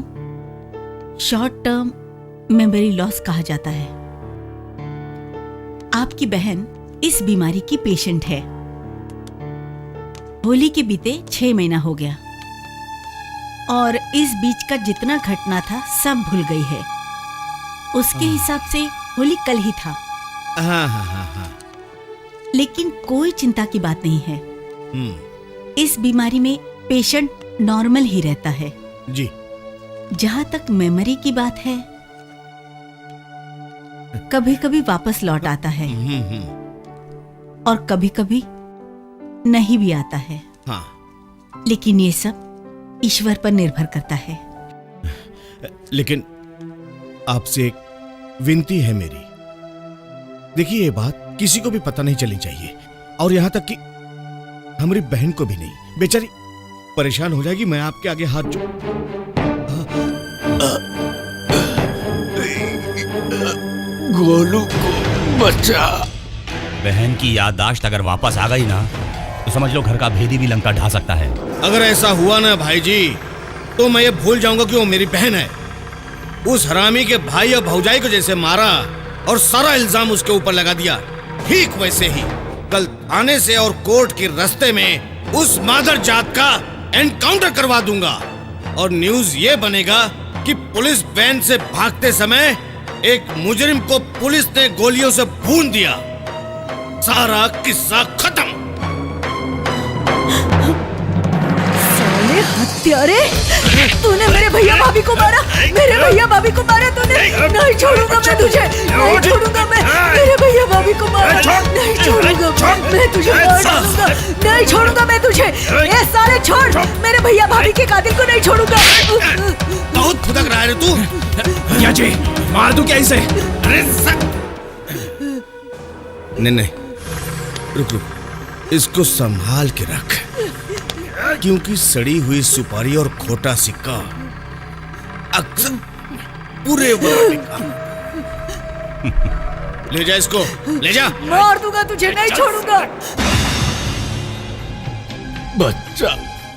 शॉर्ट टर्म मेमोरी लॉस कहा जाता है। आपकी बहन इस बीमारी की पेशेंट है। होली के बीते 6 महीना हो गया और इस बीच का जितना घटना था सब भूल गई है। उसके हिसाब से होली कल ही था। हाँ। लेकिन कोई चिंता की बात नहीं है। इस बीमारी में पेशेंट नॉर्मल ही रहता है जी। जहां तक मेमोरी की बात है, कभी कभी वापस लौट आता है और कभी कभी नहीं भी आता है। हाँ। लेकिन ये सब ईश्वर पर निर्भर करता है। लेकिन आपसे एक विनती है मेरी, देखिए ये बात किसी को भी पता नहीं चलनी चाहिए, और यहां तक कि हमारी बहन को भी नहीं। बेचारी परेशान हो जाएगी, मैं आपके आगे हाथ जोड़। गोलू को बचा। बहन की याददाश्त अगर वापस आ गई ना तो समझ लो घर का भेदी भी लंका ढा सकता है। अगर ऐसा हुआ ना भाई जी, तो मैं ये भूल जाऊंगा कि वो मेरी बहन है। उस हरामी के भाई और भौजाई को जैसे मारा और सारा इल्जाम उसके ऊपर लगा दिया, ठीक वैसे ही कल थाने से और कोर्ट के रास्ते में उस मादर जात का एनकाउंटर करवा दूंगा। और न्यूज ये बनेगा कि पुलिस वैन से भागते समय एक मुजरिम को पुलिस ने गोलियों से भून दिया। सारा किस्सा खत्म। साले हत्यारे, तूने मेरे भैया भाभी को मारा, मेरे भैया भाभी को मारा तूने। नहीं छोड़ूंगा मैं तुझे, नहीं छोड़ूंगा मैं। मेरे भैया भाभी को मारा, नहीं छोड़ूंगा मैं तुझे, मार दूंगा। नहीं छोड़ूंगा मैं तुझे। ये साले छोड़, मेरे भैया भाभी के कातिल को नहीं छोड़ूंगा। बहुत फुदक रहा है तू। भैया जी, मार दूं क्या इसे? नहीं, रुक रुक, इसको संभाल के रख, क्योंकि सड़ी हुई सुपारी और खोटा सिक्का अक्सर पूरे ले जा इसको, ले जा। मार दूंगा तुझे, नहीं छोड़ूंगा। बच्चा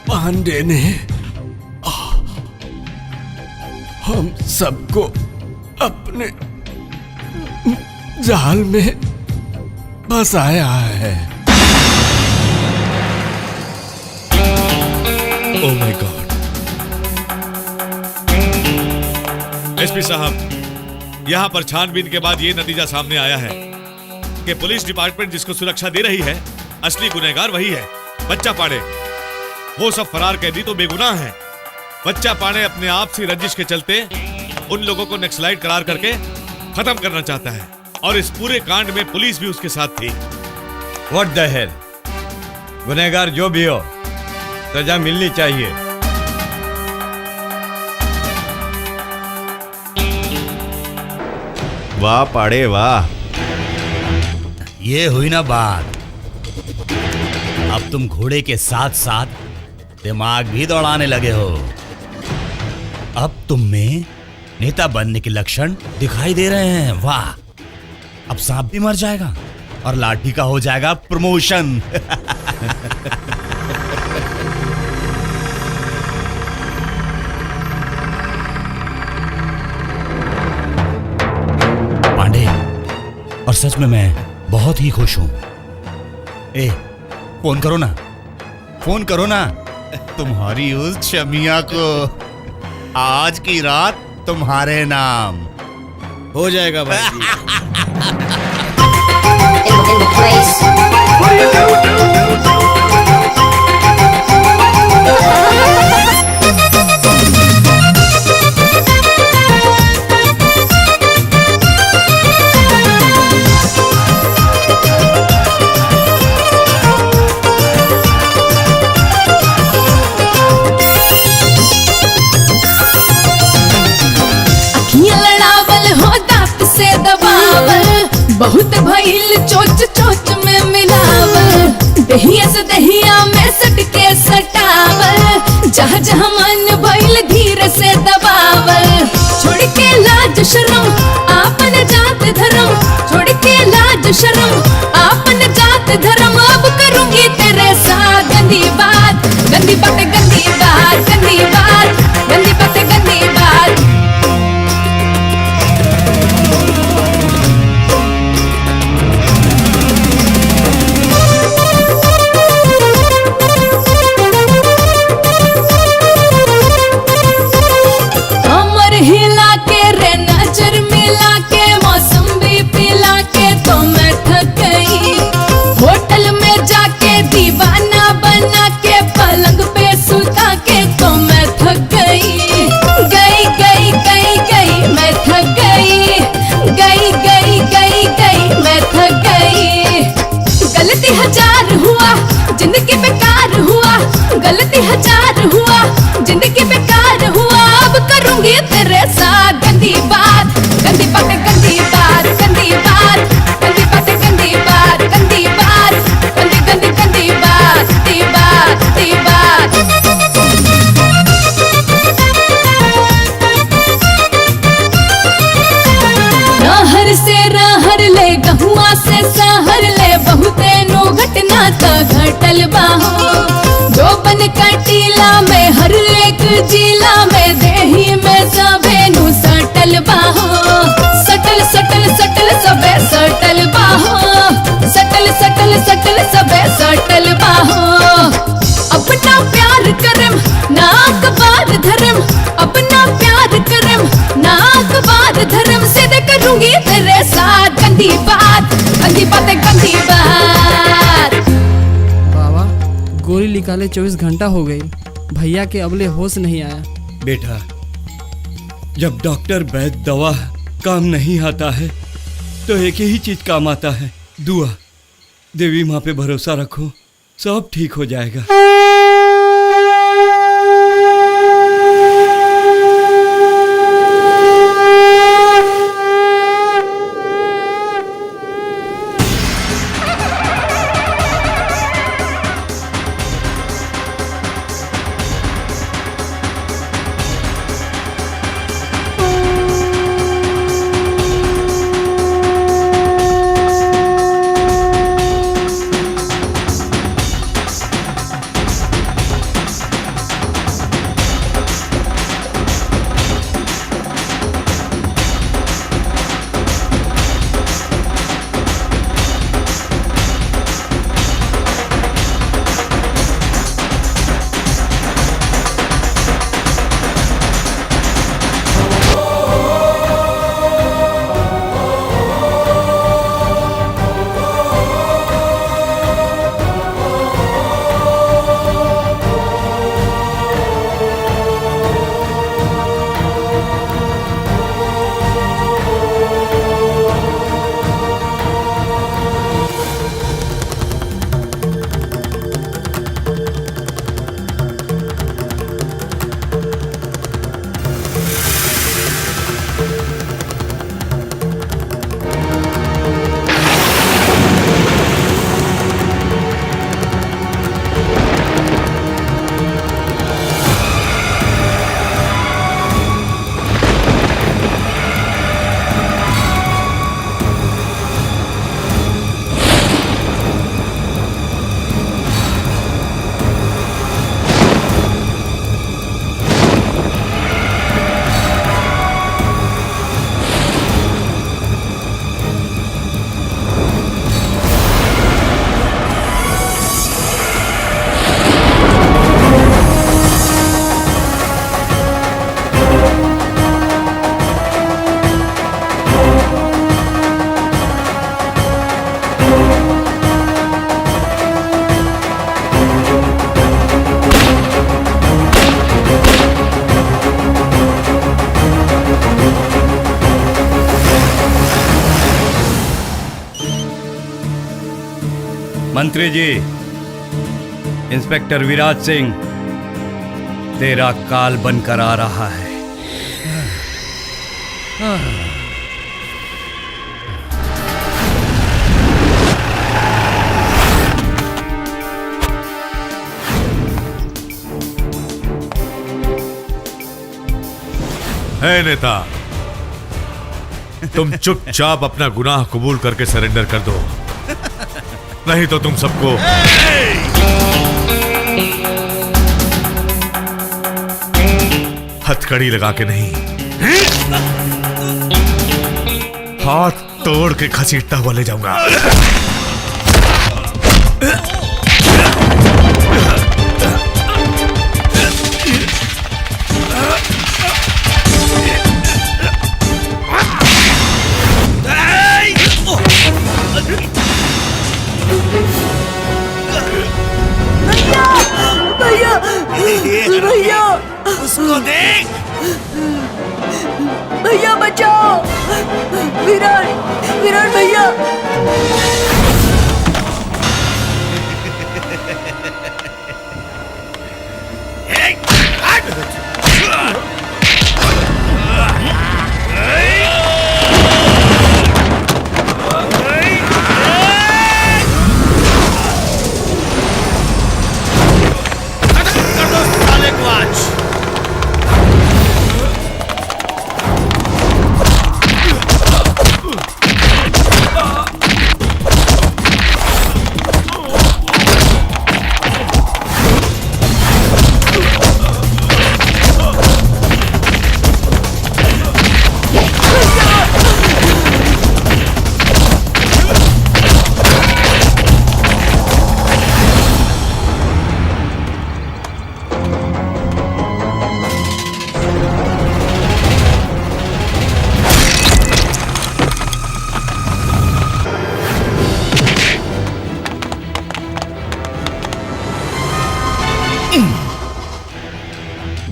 पांडे ने हम सबको अपने जाल में फंसाया है। Oh my God. एसपी साहब, यहां पर छानबीन के बाद ये नतीजा सामने आया है कि पुलिस डिपार्टमेंट जिसको सुरक्षा दे रही है, असली गुनहगार वही है, बच्चा पांडे। वो सब फरार कैदी तो बेगुनाह हैं। बच्चा पांडे अपने आप से रंजिश के चलते उन लोगों को नक्सलाइट करार करके खत्म करना चाहता है, और इस पूरे कांड में पुलिस भी उसके साथ थी। व्हाट द हेल, गुनहगार जो भी हो, सजा मिलनी चाहिए। वाह पाड़े वाह, ये हुई ना बात। अब तुम घोड़े के साथ साथ दिमाग भी दौड़ाने लगे हो। अब तुम में नेता बनने के लक्षण दिखाई दे रहे हैं। वाह, अब सांप भी मर जाएगा और लाठी का हो जाएगा प्रमोशन। पांडे, और सच में मैं बहुत ही खुश हूं। ए, फोन करो ना, फोन करो ना तुम्हारी उस शमिया को। आज की रात तुम्हारे नाम हो जाएगा भाई जी। बहुत भइल चोच चोच में मिलावल, दहिया से दहिया में सटके सटावल, जहाँ जहाँ मन भइल धीरे से दबावल। छोड़ के लाज शर्म आपन जात धर्म, छोड़ के लाज शर्म आपन जात धर्म। अब करूंगी तेरे साथ गंदी बात, गंदी बात, गंदी बात, गंदी बात, गंदी बात, गंदी बात। हिला के रे नजर मिला के, मौसमी पिला के तो मैं थक गई। होटल में जाके दीवाना बना के, पलंग पे सुता के तो मैं थक गई। गई गई गई गई मैं थक गई, गई गई गई गई मैं थक गई। गलती हजार हुआ, जिंदगी बेकार हुआ, गलती हजार हुआ, जिंदगी बेकार हुआ। अब करूंगी तेरे साथ गंदी बात, गंदी बात, गंदी बात, गंदी बात, गंदी बात, गंदी बात, गंदी बात, गंदी गंदी गंदी बात, दी बात, दी बात। राहर से राहर ले, गहुआ से सहर ले, बहुते नो घटना तो घटल बाहो जोबन कटीला में हर एक जिला में देही में सबे नु सटल बाहो सटल सटल सटल सबे सटल बाहो सटल सटल सटल सबे सटल बाहो अपना प्यार करम ना अखबार धर्म अपना प्यार करम ना अखबार धर्म से दे करूंगी तेरे साथ गंदी बात गंदी बातें गंदी बात। बाबा गोली निकाले 24 घंटा हो गई, भैया के अबले होश नहीं आया। बेटा, जब डॉक्टर वैद्य दवा काम नहीं आता है तो एक ही चीज काम आता है, दुआ। देवी माँ पे भरोसा रखो, सब ठीक हो जाएगा। मंत्री जी, इंस्पेक्टर विराज सिंह तेरा काल बनकर आ रहा है। है नेता, तुम चुपचाप अपना गुनाह कबूल करके सरेंडर कर दो, नहीं तो तुम सबको हथकड़ी लगा के नहीं, हाथ तोड़ के घसीटता हुआ ले जाऊंगा। भैया भैया उसको देख, भैया बचाओ, विराट विराट भैया।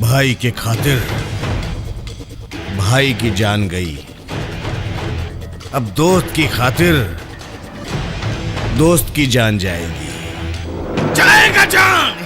भाई के खातिर भाई की जान गई, अब दोस्त की खातिर दोस्त की जान जाएगी। जाएगा जान।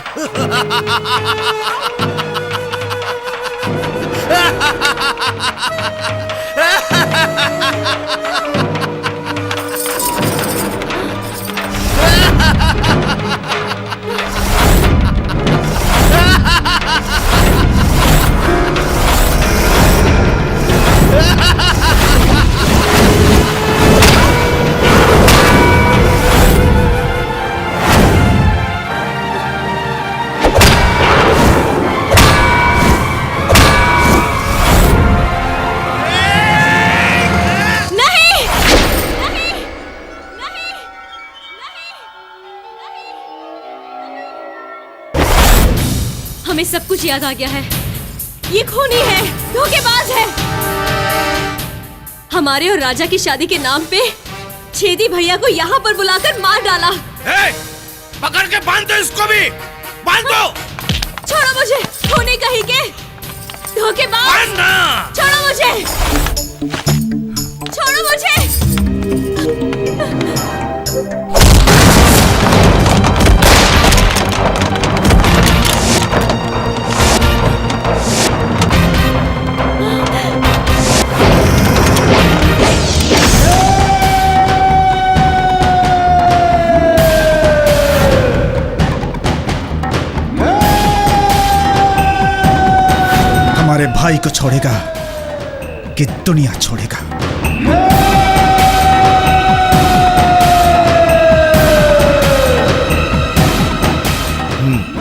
हमें सब कुछ याद आ गया है। ये खूनी है, धोखेबाज है। हमारे और राजा की शादी के नाम पे छेदी भैया को यहाँ पर बुलाकर मार डाला। पकड़ के बांध दो इसको भी, बांध दो। छोड़ो मुझे, खूनी कहीं के, धोखेबाज। छोड़ो मुझे, छोड़ो मुझे। हमारे भाई को छोड़ेगा कि दुनिया छोड़ेगा?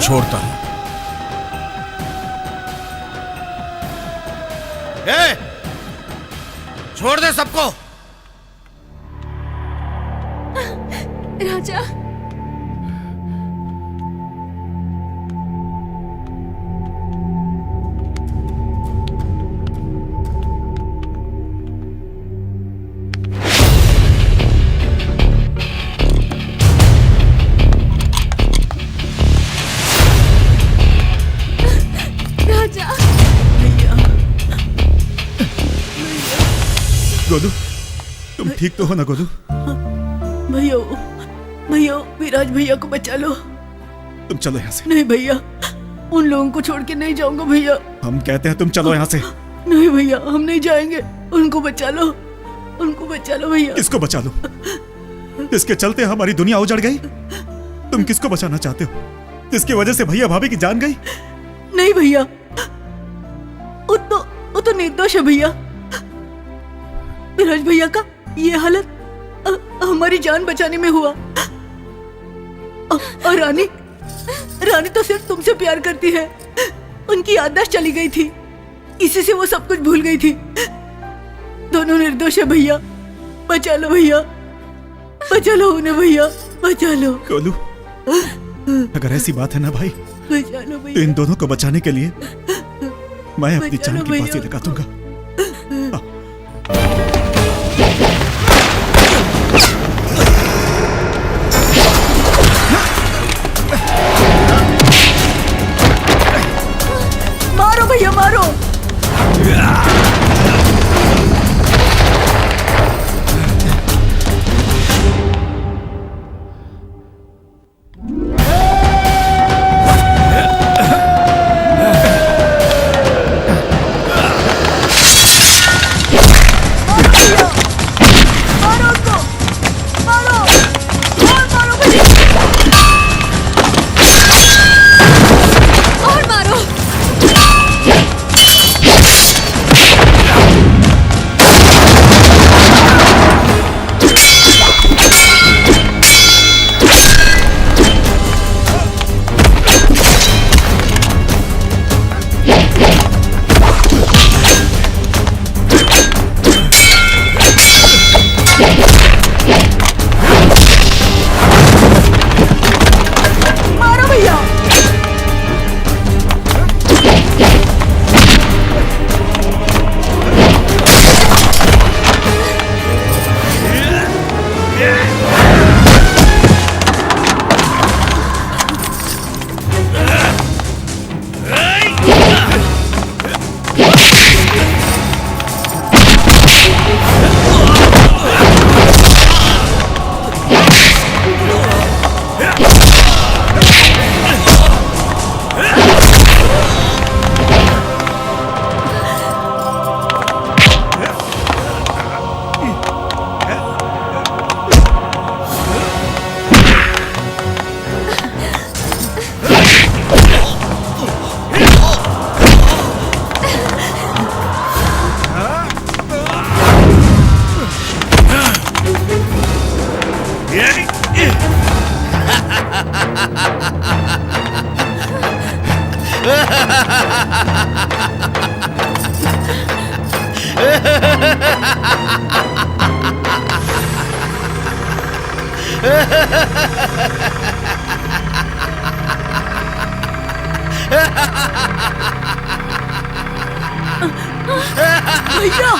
छोड़ता हूं। छोड़ दे सबको। राजा, गोलू, तुम ठीक तो हो ना गोलू? भैया, भैया विराज भैया को बचा लो। तुम चलो यहाँ से। नहीं भैया, उन लोगों को छोड़ के नहीं जाऊंगा भैया। हम कहते हैं तुम चलो यहाँ से। नहीं भैया, हम नहीं जाएंगे। उनको बचा लो, उनको बचा लो भैया। किसको बचा लो? इसके चलते हमारी दुनिया उजड़ गई। तुम किसको बचाना चाहते हो? जिसकी वजह से भैया भाभी की जान गई? नहीं भैया, वो तो निर्दोष है भैया। विराज भैया का ये हालत हमारी जान बचाने में हुआ। और रानी तो सिर्फ तुमसे प्यार करती है। उनकी याददाश्त चली गई थी, इसी से वो सब कुछ भूल गई थी। दोनों निर्दोष है भैया, बचा लो भैया, बचा लो उन्हें भैया, बचा लो। गोलू, अगर ऐसी बात है ना भाई, बचा लो तो भैया। इन दोनों को बचाने के लिए मैं अपनी जान की फांसी लगा दूंगा। मारो भैया, मारो। भैया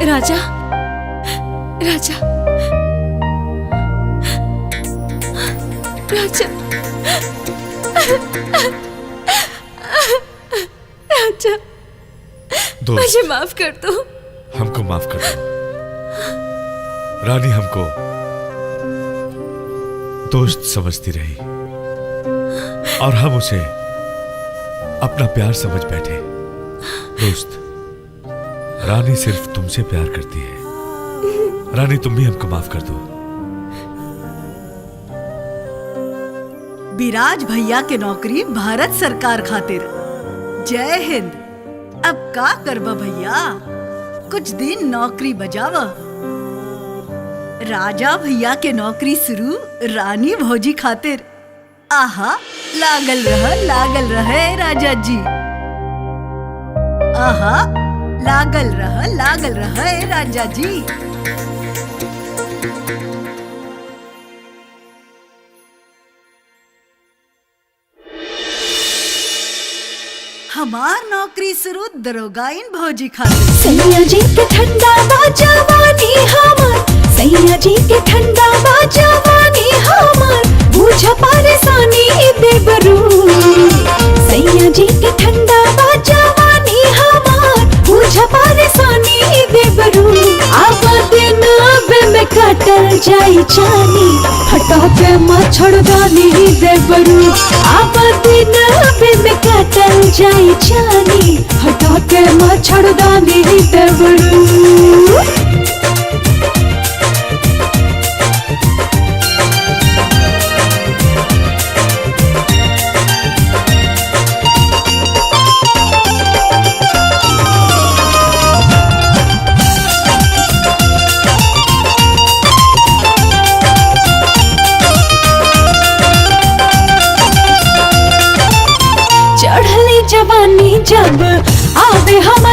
राजा राजा राजा राजा मुझे माफ कर दो। हमको माफ कर दो रानी, हमको दोस्त समझती रही और हम उसे अपना प्यार समझ बैठे। दोस्त, रानी सिर्फ तुमसे प्यार करती है। रानी, तुम भी हमको माफ कर दो। विराज भैया के नौकरी भारत सरकार खातिर। जय हिंद। अब का करबा भैया, कुछ दिन नौकरी बजावा। राजा भैया के नौकरी शुरू रानी भौजी खातिर। आहा, लागल रहे राजा जी। आहा, लागल रहे राजा जी। हमार नौकरी शुरू दरोगाइन भौजी खातिर। सैया जी के ठंडा बाजवानी हमार, सैया जी के ठंडा बाजवानी हमार, बूझा परेशानी देबरू। सैया जी के ठंडा बाजवानी हमार, बूझा परेशानी देबरू। आवा दिन में कटल जाई चानी, फटाके मच्छरदानी देबरू। आवा दिन में कटल जाई चानी, फटाके मच्छरदानी देबरू। जवानी जब आवे हम